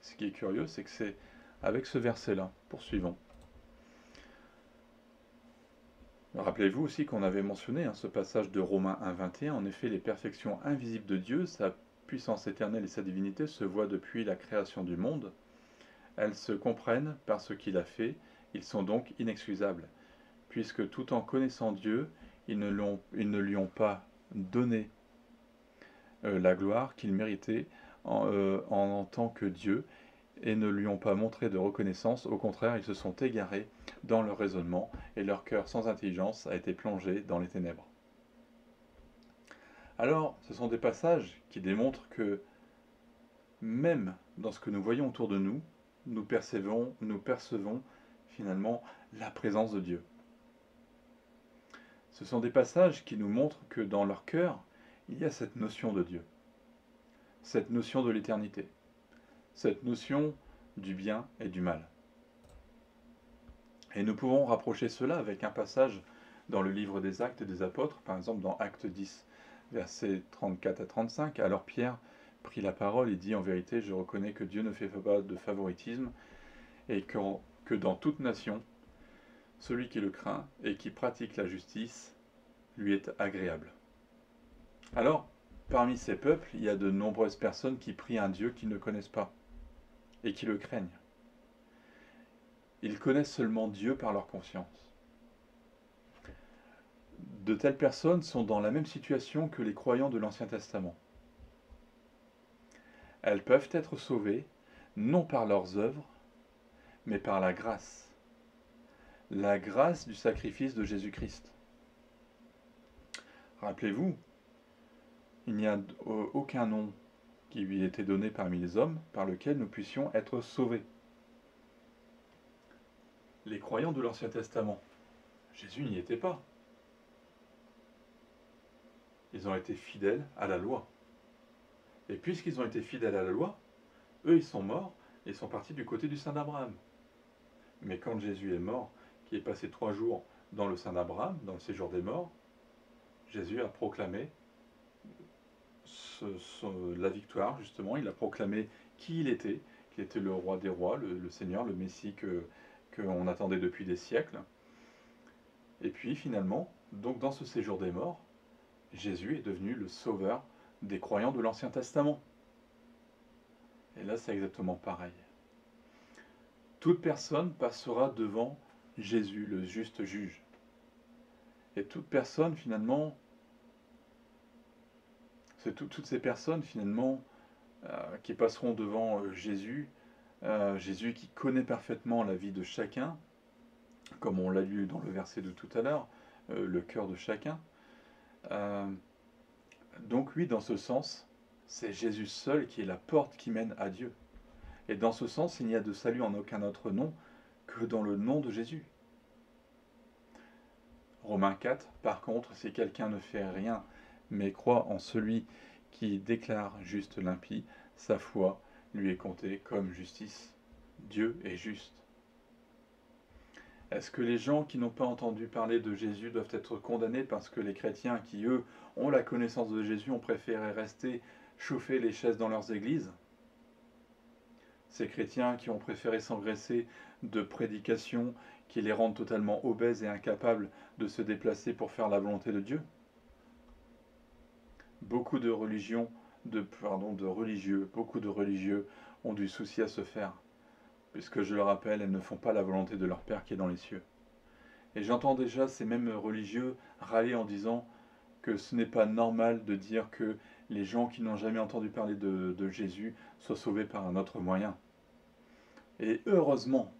Ce qui est curieux, c'est que c'est avec ce verset-là, poursuivons. Rappelez-vous aussi qu'on avait mentionné ce passage de Romains 1,21. En effet, les perfections invisibles de Dieu, sa puissance éternelle et sa divinité se voient depuis la création du monde. Elles se comprennent par ce qu'il a fait, ils sont donc inexcusables, puisque tout en connaissant Dieu, ils ne lui ont pas donné la gloire qu'il méritait en tant que Dieu, et ne lui ont pas montré de reconnaissance. Au contraire, ils se sont égarés dans leur raisonnement, et leur cœur sans intelligence a été plongé dans les ténèbres. Alors, ce sont des passages qui démontrent que même dans ce que nous voyons autour de nous, nous percevons finalement la présence de Dieu. Ce sont des passages qui nous montrent que dans leur cœur, il y a cette notion de Dieu, cette notion de l'éternité, cette notion du bien et du mal. Et nous pouvons rapprocher cela avec un passage dans le livre des Actes des Apôtres, par exemple dans Acte 10, versets 34 à 35. Alors Pierre prit la parole et dit: en vérité, je reconnais que Dieu ne fait pas de favoritisme et que dans toute nation, celui qui le craint et qui pratique la justice lui est agréable. Alors, parmi ces peuples, il y a de nombreuses personnes qui prient un Dieu qu'ils ne connaissent pas et qui le craignent. Ils connaissent seulement Dieu par leur conscience. De telles personnes sont dans la même situation que les croyants de l'Ancien Testament. Elles peuvent être sauvées, non par leurs œuvres, mais par la grâce du sacrifice de Jésus-Christ. Rappelez-vous, il n'y a aucun nom qui lui ait été donné parmi les hommes par lequel nous puissions être sauvés. Les croyants de l'Ancien Testament, Jésus n'y était pas. Ils ont été fidèles à la loi. Et puisqu'ils ont été fidèles à la loi, eux ils sont morts et sont partis du côté du sein d'Abraham. Mais quand Jésus est mort, qui est passé 3 jours dans le sein d'Abraham, dans le séjour des morts, Jésus a proclamé la victoire, justement. Il a proclamé qui il était, qu'il était le roi des rois, le Seigneur, le Messie qu'on attendait depuis des siècles. Et puis finalement, donc dans ce séjour des morts, Jésus est devenu le sauveur des croyants de l'Ancien Testament. Et là, c'est exactement pareil. Toute personne passera devant Jésus, le juste juge. Et toute personne, finalement, c'est toutes ces personnes, finalement, qui passeront devant Jésus, Jésus qui connaît parfaitement la vie de chacun, comme on l'a lu dans le verset de tout à l'heure, le cœur de chacun. Donc oui, dans ce sens, c'est Jésus seul qui est la porte qui mène à Dieu. Et dans ce sens, il n'y a de salut en aucun autre nom que dans le nom de Jésus. Romains 4, par contre, si quelqu'un ne fait rien, mais croit en celui qui déclare juste l'impie, sa foi lui est comptée comme justice. Dieu est juste. Est-ce que les gens qui n'ont pas entendu parler de Jésus doivent être condamnés parce que les chrétiens qui, eux, ont la connaissance de Jésus ont préféré rester chauffer les chaises dans leurs églises? Ces chrétiens qui ont préféré s'engraisser de prédications qui les rendent totalement obèses et incapables de se déplacer pour faire la volonté de Dieu? Beaucoup de religieux ont du souci à se faire, puisque je le rappelle, elles ne font pas la volonté de leur Père qui est dans les cieux. Et j'entends déjà ces mêmes religieux râler en disant que ce n'est pas normal de dire que les gens qui n'ont jamais entendu parler de Jésus soient sauvés par un autre moyen. Et heureusement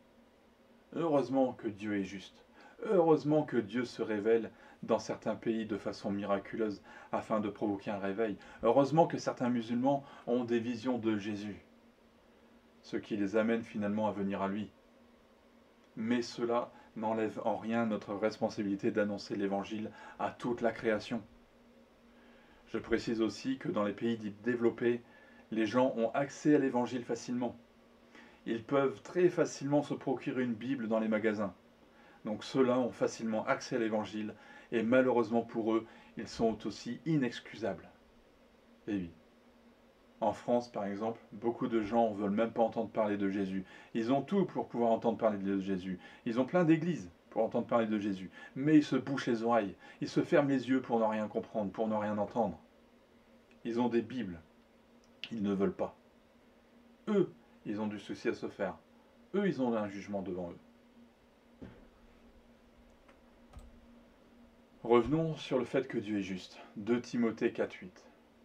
que Dieu est juste. Heureusement que Dieu se révèle dans certains pays de façon miraculeuse afin de provoquer un réveil. Heureusement que certains musulmans ont des visions de Jésus, ce qui les amène finalement à venir à lui. Mais cela n'enlève en rien notre responsabilité d'annoncer l'évangile à toute la création. Je précise aussi que dans les pays dits développés, les gens ont accès à l'évangile facilement. Ils peuvent très facilement se procurer une Bible dans les magasins. Donc ceux-là ont facilement accès à l'évangile et malheureusement pour eux, ils sont aussi inexcusables. Et oui. En France, par exemple, beaucoup de gens ne veulent même pas entendre parler de Jésus. Ils ont tout pour pouvoir entendre parler de Jésus. Ils ont plein d'églises pour entendre parler de Jésus. Mais ils se bouchent les oreilles. Ils se ferment les yeux pour ne rien comprendre, pour ne rien entendre. Ils ont des Bibles. Ils ne veulent pas. Eux, ils ont du souci à se faire. Eux, ils ont un jugement devant eux. Revenons sur le fait que Dieu est juste. 2 Timothée 4,8.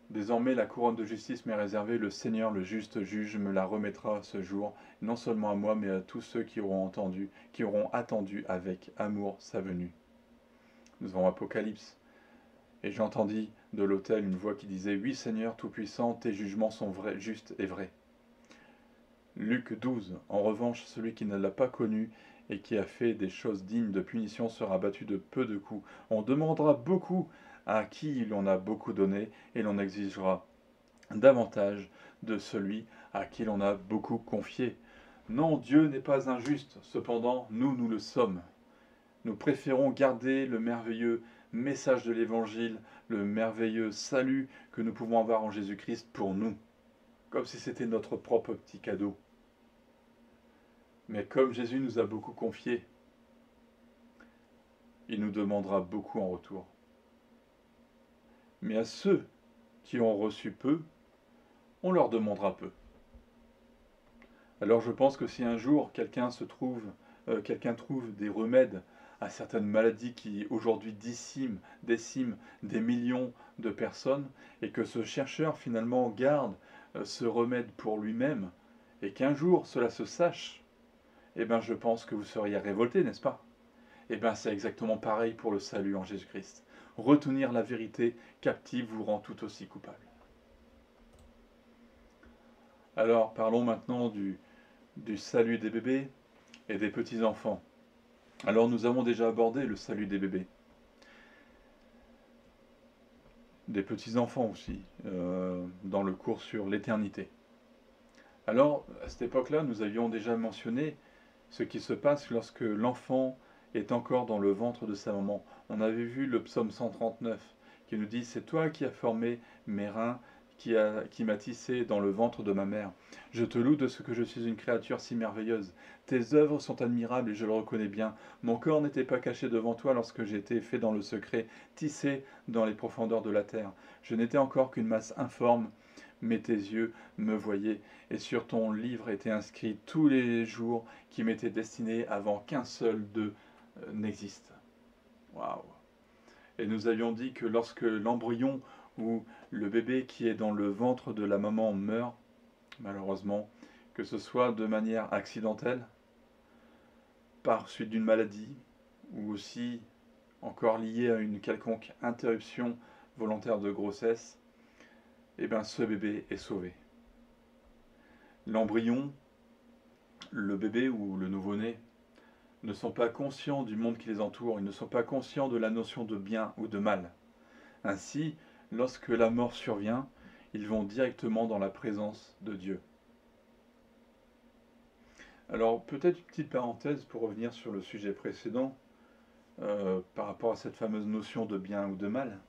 Désormais la couronne de justice m'est réservée, le Seigneur, le juste juge, me la remettra ce jour, non seulement à moi, mais à tous ceux qui auront attendu avec amour sa venue. Nous avons Apocalypse. Et j'entendis de l'autel une voix qui disait, oui Seigneur Tout-Puissant, tes jugements sont vrais, justes et vrais. Luc 12. En revanche, celui qui ne l'a pas connu et qui a fait des choses dignes de punition sera battu de peu de coups. On demandera beaucoup à qui l'on a beaucoup donné, et l'on exigera davantage de celui à qui l'on a beaucoup confié. Non, Dieu n'est pas injuste, cependant, nous le sommes. Nous préférons garder le merveilleux message de l'Évangile, le merveilleux salut que nous pouvons avoir en Jésus-Christ pour nous, comme si c'était notre propre petit cadeau. Mais comme Jésus nous a beaucoup confié, il nous demandera beaucoup en retour. Mais à ceux qui ont reçu peu, on leur demandera peu. Alors je pense que si un jour quelqu'un trouve des remèdes à certaines maladies qui aujourd'hui déciment des millions de personnes, et que ce chercheur finalement garde ce remède pour lui-même, et qu'un jour cela se sache, eh bien je pense que vous seriez révoltés, n'est-ce pas? Eh bien c'est exactement pareil pour le salut en Jésus-Christ. Retenir la vérité captive vous rend tout aussi coupable. Alors parlons maintenant du salut des bébés et des petits-enfants. Alors nous avons déjà abordé le salut des bébés. Des petits-enfants aussi, dans le cours sur l'éternité. Alors, à cette époque-là, nous avions déjà mentionné ce qui se passe lorsque l'enfant est encore dans le ventre de sa maman. On avait vu le psaume 139 qui nous dit « C'est toi qui as formé mes reins, qui m'as tissé dans le ventre de ma mère. Je te loue de ce que je suis une créature si merveilleuse. Tes œuvres sont admirables et je le reconnais bien. Mon corps n'était pas caché devant toi lorsque j'étais fait dans le secret, tissé dans les profondeurs de la terre. Je n'étais encore qu'une masse informe, mais tes yeux me voyaient, et sur ton livre étaient inscrits tous les jours qui m'étaient destinés avant qu'un seul d'eux n'existe. » Waouh! Et nous avions dit que lorsque l'embryon ou le bébé qui est dans le ventre de la maman meurt, malheureusement, que ce soit de manière accidentelle, par suite d'une maladie, ou aussi encore liée à une quelconque interruption volontaire de grossesse, eh bien ce bébé est sauvé. L'embryon, le bébé ou le nouveau-né, ne sont pas conscients du monde qui les entoure, ils ne sont pas conscients de la notion de bien ou de mal. Ainsi, lorsque la mort survient, ils vont directement dans la présence de Dieu. Alors, peut-être une petite parenthèse pour revenir sur le sujet précédent, par rapport à cette fameuse notion de bien ou de mal.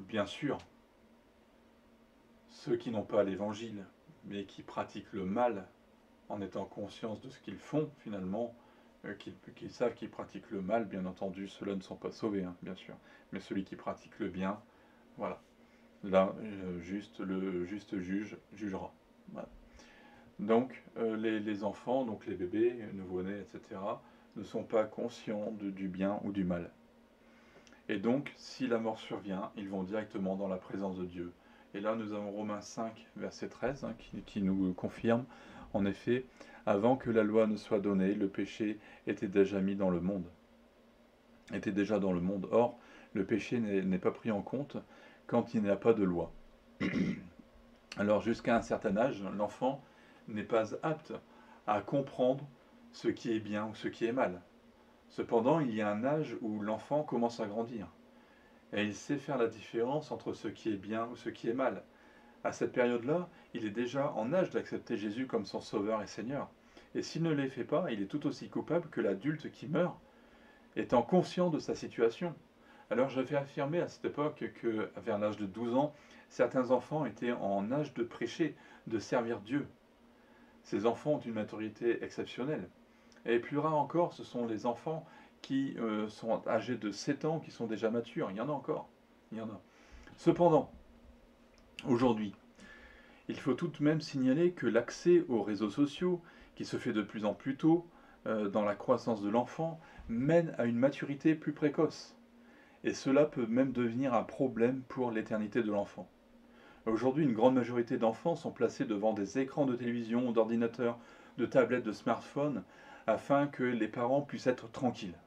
Bien sûr, ceux qui n'ont pas l'évangile, mais qui pratiquent le mal en étant conscients de ce qu'ils font finalement, qu'ils savent qu'ils pratiquent le mal, bien entendu, ceux-là ne sont pas sauvés, hein, bien sûr. Mais celui qui pratique le bien, voilà. Là, le juste juge jugera. Voilà. Donc, les enfants, donc les bébés, nouveau-nés, etc., ne sont pas conscients du bien ou du mal. Et donc, si la mort survient, ils vont directement dans la présence de Dieu. Et là, nous avons Romains 5, verset 13, hein, qui nous confirme, en effet, avant que la loi ne soit donnée, le péché était déjà mis dans le monde. Était déjà dans le monde. Or, le péché n'est pas pris en compte quand il n'y a pas de loi. Alors, jusqu'à un certain âge, l'enfant n'est pas apte à comprendre ce qui est bien ou ce qui est mal. Cependant, il y a un âge où l'enfant commence à grandir. Et il sait faire la différence entre ce qui est bien ou ce qui est mal. À cette période-là, il est déjà en âge d'accepter Jésus comme son sauveur et Seigneur. Et s'il ne les fait pas, il est tout aussi coupable que l'adulte qui meurt, étant conscient de sa situation. Alors je vais affirmer à cette époque que, vers l'âge de 12 ans, certains enfants étaient en âge de prêcher, de servir Dieu. Ces enfants ont une maturité exceptionnelle. Et plus rare encore, ce sont les enfants qui sont âgés de 7 ans, qui sont déjà matures. Il y en a encore. Il y en a. Cependant, aujourd'hui, il faut tout de même signaler que l'accès aux réseaux sociaux, qui se fait de plus en plus tôt dans la croissance de l'enfant, mène à une maturité plus précoce. Et cela peut même devenir un problème pour l'éternité de l'enfant. Aujourd'hui, une grande majorité d'enfants sont placés devant des écrans de télévision, d'ordinateurs, de tablettes, de smartphones, afin que les parents puissent être tranquilles.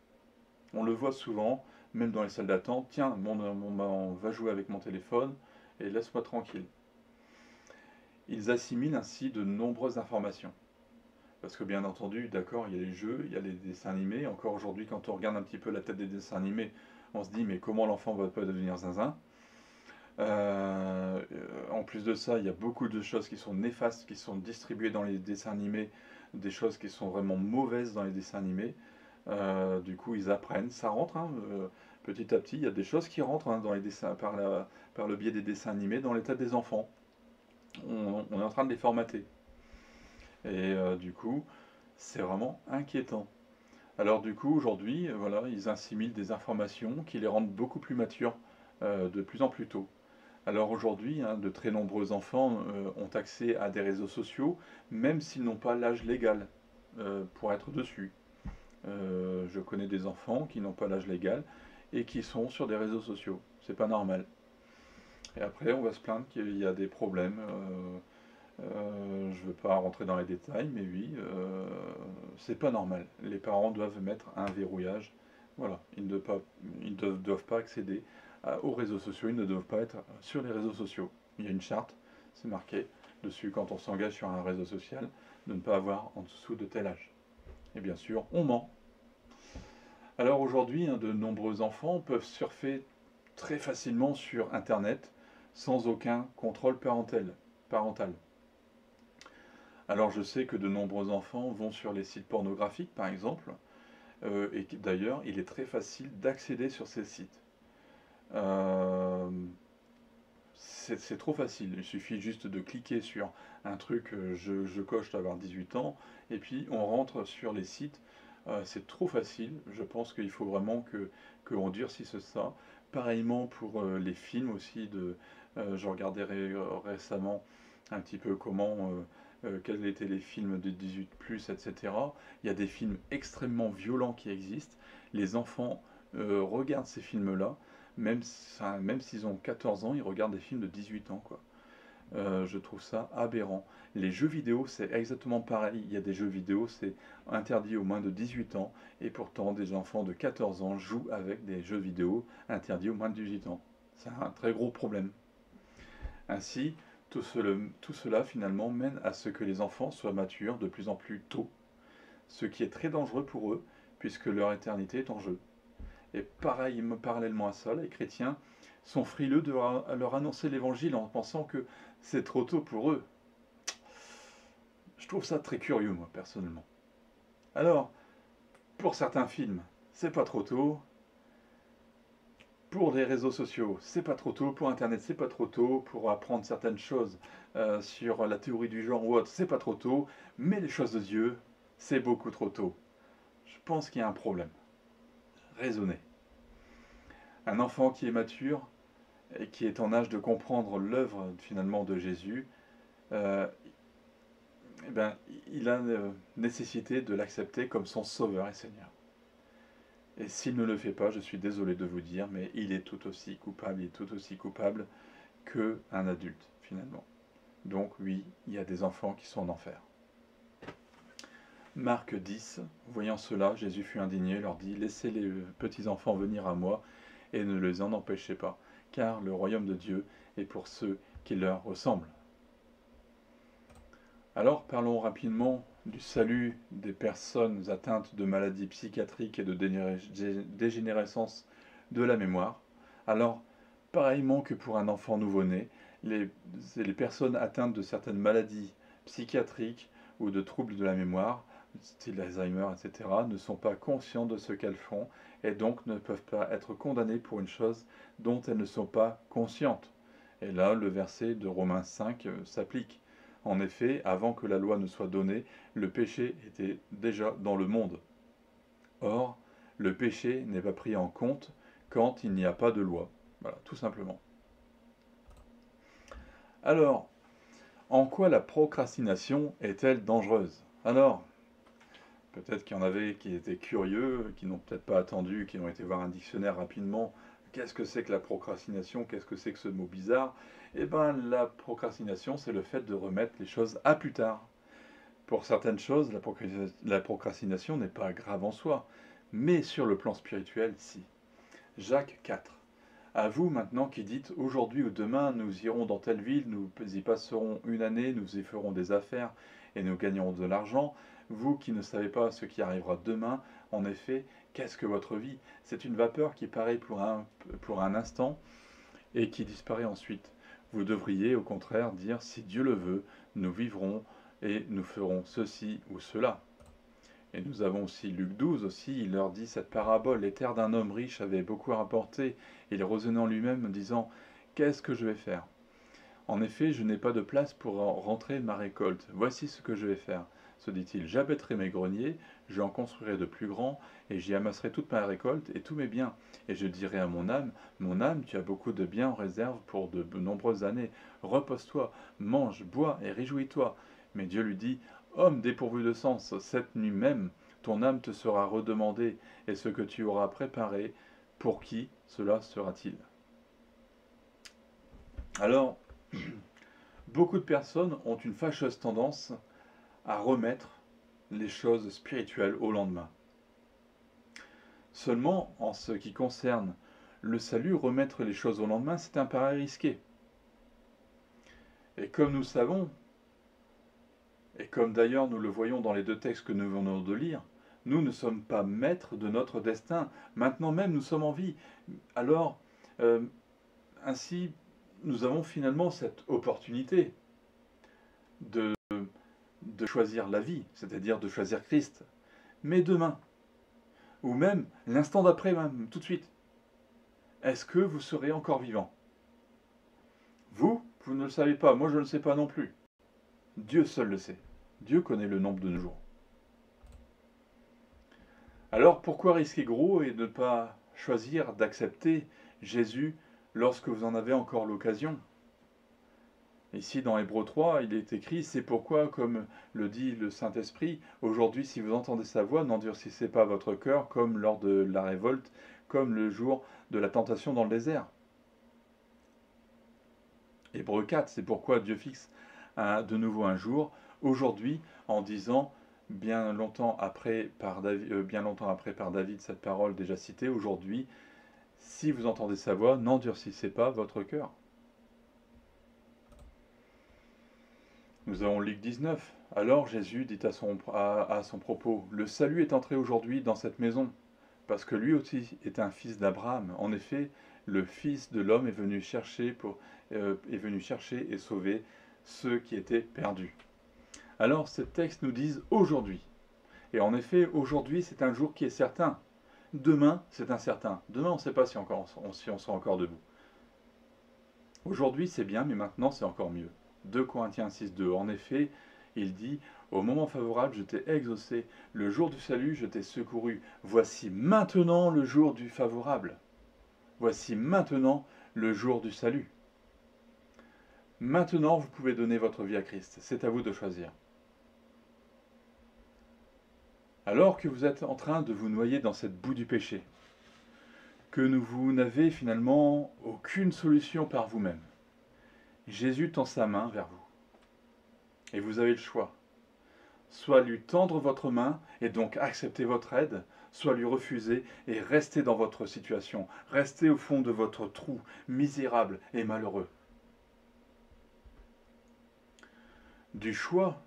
On le voit souvent, même dans les salles d'attente, tiens, on va jouer avec mon téléphone et laisse-moi tranquille. Ils assimilent ainsi de nombreuses informations. Parce que bien entendu, d'accord, il y a les jeux, il y a les dessins animés. Encore aujourd'hui, quand on regarde un petit peu la tête des dessins animés, on se dit, mais comment l'enfant va pas devenir zinzin? En plus de ça, il y a beaucoup de choses qui sont néfastes, qui sont distribuées dans les dessins animés, des choses qui sont vraiment mauvaises dans les dessins animés. Du coup, ils apprennent, ça rentre, hein, petit à petit, il y a des choses qui rentrent, hein, dans les dessins, par le biais des dessins animés dans l'état des enfants. On est en train de les formater. Et du coup, c'est vraiment inquiétant. Alors du coup, aujourd'hui, voilà, ils assimilent des informations qui les rendent beaucoup plus matures de plus en plus tôt. Alors aujourd'hui, hein, de très nombreux enfants ont accès à des réseaux sociaux, même s'ils n'ont pas l'âge légal pour être dessus. Je connais des enfants qui n'ont pas l'âge légal et qui sont sur des réseaux sociaux. C'est pas normal. Et après, on va se plaindre qu'il y a des problèmes. Je ne veux pas rentrer dans les détails, mais oui, c'est pas normal. Les parents doivent mettre un verrouillage. Voilà, ils ne doivent pas accéder aux réseaux sociaux, ils ne doivent pas être sur les réseaux sociaux. Il y a une charte, c'est marqué dessus quand on s'engage sur un réseau social, de ne pas avoir en dessous de tel âge. Et bien sûr, on ment. Alors aujourd'hui, hein, de nombreux enfants peuvent surfer très facilement sur Internet sans aucun contrôle parental. Alors je sais que de nombreux enfants vont sur les sites pornographiques par exemple, et d'ailleurs il est très facile d'accéder sur ces sites. Euh, c'est trop facile, il suffit juste de cliquer sur un truc, je coche d'avoir 18 ans, et puis on rentre sur les sites. C'est trop facile, je pense qu'il faut vraiment qu'on durcisse ça. Pareillement pour les films aussi, je regardais récemment un petit peu quels étaient les films de 18+, etc. Il y a des films extrêmement violents qui existent. Les enfants regardent ces films-là, même s'ils ont 14 ans, ils regardent des films de 18 ans, quoi. Je trouve ça aberrant. Les jeux vidéo, c'est exactement pareil. Il y a des jeux vidéo, c'est interdit aux moins de 18 ans, et pourtant des enfants de 14 ans jouent avec des jeux vidéo interdits aux moins de 18 ans. C'est un très gros problème. Ainsi, tout cela finalement mène à ce que les enfants soient matures de plus en plus tôt. ce qui est très dangereux pour eux, puisque leur éternité est en jeu. Et pareil, parallèlement à ça, les chrétiens sont frileux de leur annoncer l'évangile en pensant que c'est trop tôt pour eux. Je trouve ça très curieux, moi, personnellement. Alors, pour certains films, c'est pas trop tôt. Pour les réseaux sociaux, c'est pas trop tôt. Pour Internet, c'est pas trop tôt. Pour apprendre certaines choses sur la théorie du genre ou autre, c'est pas trop tôt. Mais les choses de Dieu, c'est beaucoup trop tôt. Je pense qu'il y a un problème. Raisonnez. Un enfant qui est mature et qui est en âge de comprendre l'œuvre finalement de Jésus, euh, eh ben, il a nécessité de l'accepter comme son sauveur et Seigneur. Et s'il ne le fait pas, je suis désolé de vous dire, mais il est tout aussi coupable qu'un adulte, finalement. Donc oui, il y a des enfants qui sont en enfer. Marc 10, voyant cela, Jésus fut indigné, leur dit, laissez les petits enfants venir à moi, et ne les en empêchez pas, car le royaume de Dieu est pour ceux qui leur ressemblent. Alors parlons rapidement du salut des personnes atteintes de maladies psychiatriques et de dégénérescence de la mémoire. Alors, pareillement que pour un enfant nouveau-né, les personnes atteintes de certaines maladies psychiatriques ou de troubles de la mémoire, style Alzheimer, etc., ne sont pas conscientes de ce qu'elles font et donc ne peuvent pas être condamnées pour une chose dont elles ne sont pas conscientes. Et là, le verset de Romains 5 s'applique. En effet, avant que la loi ne soit donnée, le péché était déjà dans le monde. Or, le péché n'est pas pris en compte quand il n'y a pas de loi. Voilà, tout simplement. Alors, en quoi la procrastination est-elle dangereuse? Alors, peut-être qu'il y en avait qui étaient curieux, qui n'ont peut-être pas attendu, qui ont été voir un dictionnaire rapidement. Qu'est-ce que c'est que la procrastination? Qu'est-ce que c'est que ce mot bizarre? Eh bien, la procrastination, c'est le fait de remettre les choses à plus tard. Pour certaines choses, la procrastination n'est pas grave en soi, mais sur le plan spirituel, si. Jacques 4. À vous maintenant qui dites, aujourd'hui ou demain, nous irons dans telle ville, nous y passerons une année, nous y ferons des affaires et nous gagnerons de l'argent. Vous qui ne savez pas ce qui arrivera demain, en effet, qu'est-ce que votre vie? C'est une vapeur qui paraît pour un instant et qui disparaît ensuite. Vous devriez au contraire dire, si Dieu le veut, nous vivrons et nous ferons ceci ou cela. Et nous avons aussi Luc 12 aussi, il leur dit cette parabole, les terres d'un homme riche avaient beaucoup rapporté, il raisonnait en lui-même disant, qu'est-ce que je vais faire? En effet, je n'ai pas de place pour rentrer ma récolte. Voici ce que je vais faire, se dit-il. J'abaîtrai mes greniers, j'en construirai de plus grands, et j'y amasserai toute ma récolte et tous mes biens. Et je dirai à mon âme, tu as beaucoup de biens en réserve pour de nombreuses années. Repose-toi, mange, bois et réjouis-toi. Mais Dieu lui dit, homme dépourvu de sens, cette nuit même, ton âme te sera redemandée, et ce que tu auras préparé, pour qui cela sera-t-il? Alors, beaucoup de personnes ont une fâcheuse tendance à remettre les choses spirituelles au lendemain. Seulement, en ce qui concerne le salut, remettre les choses au lendemain, c'est un pari risqué. Et comme nous savons, et comme d'ailleurs nous le voyons dans les deux textes que nous venons de lire, nous ne sommes pas maîtres de notre destin. Maintenant même, nous sommes en vie. Alors, ainsi, nous avons finalement cette opportunité de choisir la vie, c'est-à-dire de choisir Christ. Mais demain, ou même l'instant d'après, même tout de suite, est-ce que vous serez encore vivant? Vous ne le savez pas, moi je ne le sais pas non plus. Dieu seul le sait. Dieu connaît le nombre de nos jours. Alors pourquoi risquer gros et ne pas choisir d'accepter Jésus lorsque vous en avez encore l'occasion? Ici dans Hébreux 3, il est écrit, c'est pourquoi, comme le dit le Saint-Esprit, aujourd'hui si vous entendez sa voix, n'endurcissez pas votre cœur comme lors de la révolte, comme le jour de la tentation dans le désert. Hébreux 4, c'est pourquoi Dieu fixe de nouveau un jour, aujourd'hui, en disant, bien longtemps après par David cette parole déjà citée, aujourd'hui, si vous entendez sa voix, n'endurcissez pas votre cœur. Nous avons Luc 19. Alors Jésus dit à son propos, le salut est entré aujourd'hui dans cette maison, parce que lui aussi est un fils d'Abraham. En effet, le Fils de l'homme est venu chercher et sauver ceux qui étaient perdus. Alors ces textes nous disent aujourd'hui. Et en effet, aujourd'hui c'est un jour qui est certain. Demain, c'est incertain. Demain, on ne sait pas si on sera encore debout. Aujourd'hui, c'est bien, mais maintenant, c'est encore mieux. 2 Corinthiens 6,2. En effet, il dit, au moment favorable, je t'ai exaucé. Le jour du salut, je t'ai secouru. Voici maintenant le jour du favorable. Voici maintenant le jour du salut. Maintenant, vous pouvez donner votre vie à Christ. C'est à vous de choisir. Alors que vous êtes en train de vous noyer dans cette boue du péché, que vous n'avez finalement aucune solution par vous-même, Jésus tend sa main vers vous. Et vous avez le choix. Soit lui tendre votre main et donc accepter votre aide, soit lui refuser et rester dans votre situation, rester au fond de votre trou, misérable et malheureux. Du choix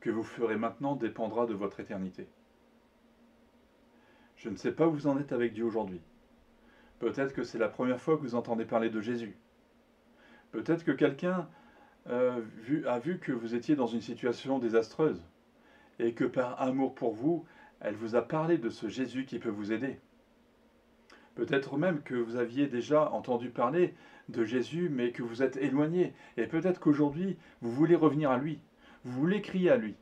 que vous ferez maintenant dépendra de votre éternité. Je ne sais pas où vous en êtes avec Dieu aujourd'hui. Peut-être que c'est la première fois que vous entendez parler de Jésus. Peut-être que quelqu'un a vu que vous étiez dans une situation désastreuse et que par amour pour vous, elle vous a parlé de ce Jésus qui peut vous aider. Peut-être même que vous aviez déjà entendu parler de Jésus, mais que vous êtes éloigné. Et peut-être qu'aujourd'hui, vous voulez revenir à lui. Vous voulez crier à lui.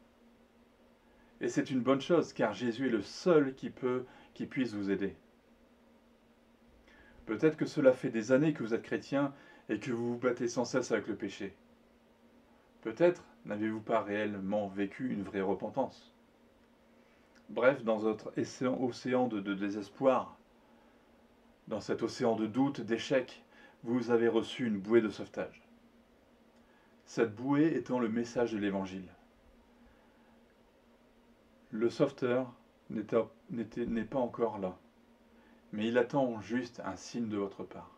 Et c'est une bonne chose, car Jésus est le seul qui puisse vous aider. Peut-être que cela fait des années que vous êtes chrétien et que vous vous battez sans cesse avec le péché. Peut-être n'avez-vous pas réellement vécu une vraie repentance. Bref, dans votre océan de désespoir, dans cet océan de doute, d'échec, vous avez reçu une bouée de sauvetage. Cette bouée étant le message de l'Évangile. Le sauveteur n'est pas encore là, mais il attend juste un signe de votre part.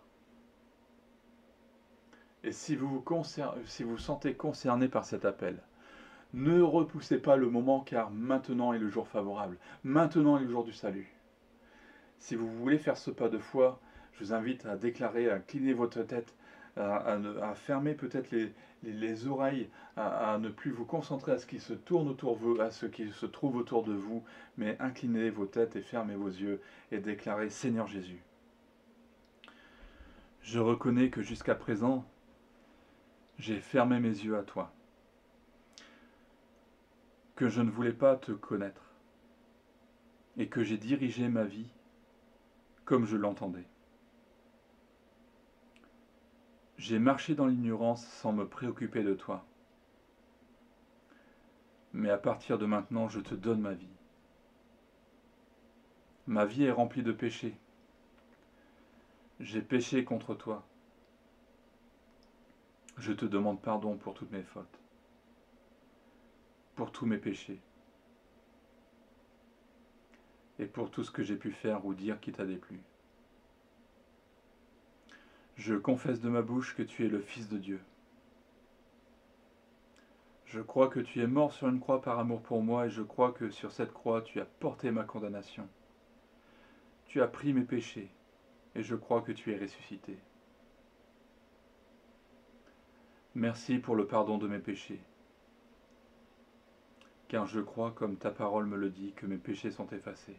Et si vous vous sentez concerné par cet appel, ne repoussez pas le moment, car maintenant est le jour favorable, maintenant est le jour du salut. Si vous voulez faire ce pas de foi, je vous invite à déclarer, à incliner votre tête, à fermer peut-être les oreilles, à ne plus vous concentrer à ce qui se tourne autour de vous, à ce qui se trouve autour de vous, mais inclinez vos têtes et fermez vos yeux et déclarez: Seigneur Jésus, je reconnais que jusqu'à présent, j'ai fermé mes yeux à toi, que je ne voulais pas te connaître et que j'ai dirigé ma vie comme je l'entendais. J'ai marché dans l'ignorance sans me préoccuper de toi. Mais à partir de maintenant, je te donne ma vie. Ma vie est remplie de péchés. J'ai péché contre toi. Je te demande pardon pour toutes mes fautes, pour tous mes péchés, et pour tout ce que j'ai pu faire ou dire qui t'a déplu. Je confesse de ma bouche que tu es le Fils de Dieu. Je crois que tu es mort sur une croix par amour pour moi, et je crois que sur cette croix tu as porté ma condamnation. Tu as pris mes péchés, et je crois que tu es ressuscité. Merci pour le pardon de mes péchés, car je crois, comme ta parole me le dit, que mes péchés sont effacés.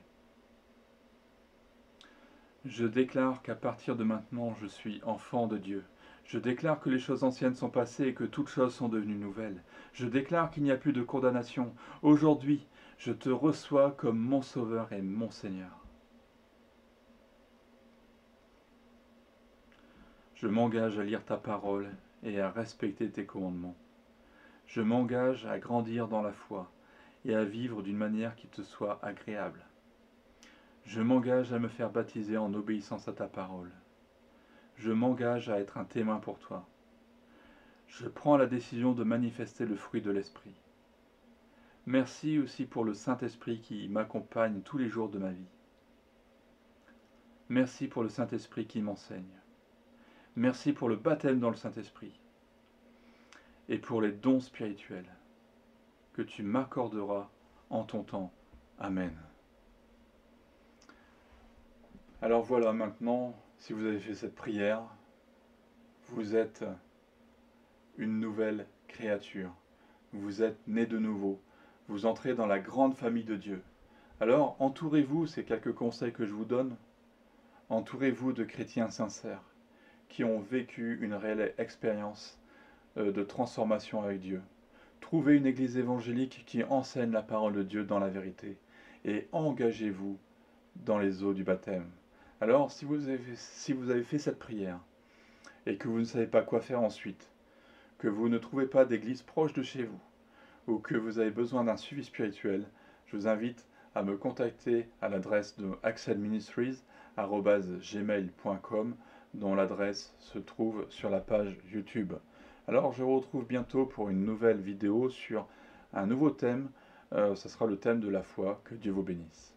Je déclare qu'à partir de maintenant, je suis enfant de Dieu. Je déclare que les choses anciennes sont passées et que toutes choses sont devenues nouvelles. Je déclare qu'il n'y a plus de condamnation. Aujourd'hui, je te reçois comme mon Sauveur et mon Seigneur. Je m'engage à lire ta parole et à respecter tes commandements. Je m'engage à grandir dans la foi et à vivre d'une manière qui te soit agréable. Je m'engage à me faire baptiser en obéissance à ta parole. Je m'engage à être un témoin pour toi. Je prends la décision de manifester le fruit de l'Esprit. Merci aussi pour le Saint-Esprit qui m'accompagne tous les jours de ma vie. Merci pour le Saint-Esprit qui m'enseigne. Merci pour le baptême dans le Saint-Esprit. et pour les dons spirituels que tu m'accorderas en ton temps. Amen. Alors voilà, maintenant, si vous avez fait cette prière, vous êtes une nouvelle créature. Vous êtes né de nouveau. Vous entrez dans la grande famille de Dieu. Alors, entourez-vous, c'est quelques conseils que je vous donne, entourez-vous de chrétiens sincères qui ont vécu une réelle expérience de transformation avec Dieu. Trouvez une église évangélique qui enseigne la parole de Dieu dans la vérité et engagez-vous dans les eaux du baptême. Alors, si vous avez fait cette prière et que vous ne savez pas quoi faire ensuite, que vous ne trouvez pas d'église proche de chez vous, ou que vous avez besoin d'un suivi spirituel, je vous invite à me contacter à l'adresse de axelministries@gmail.com, dont l'adresse se trouve sur la page YouTube. Alors je vous retrouve bientôt pour une nouvelle vidéo sur un nouveau thème, ce sera le thème de la foi. Que Dieu vous bénisse.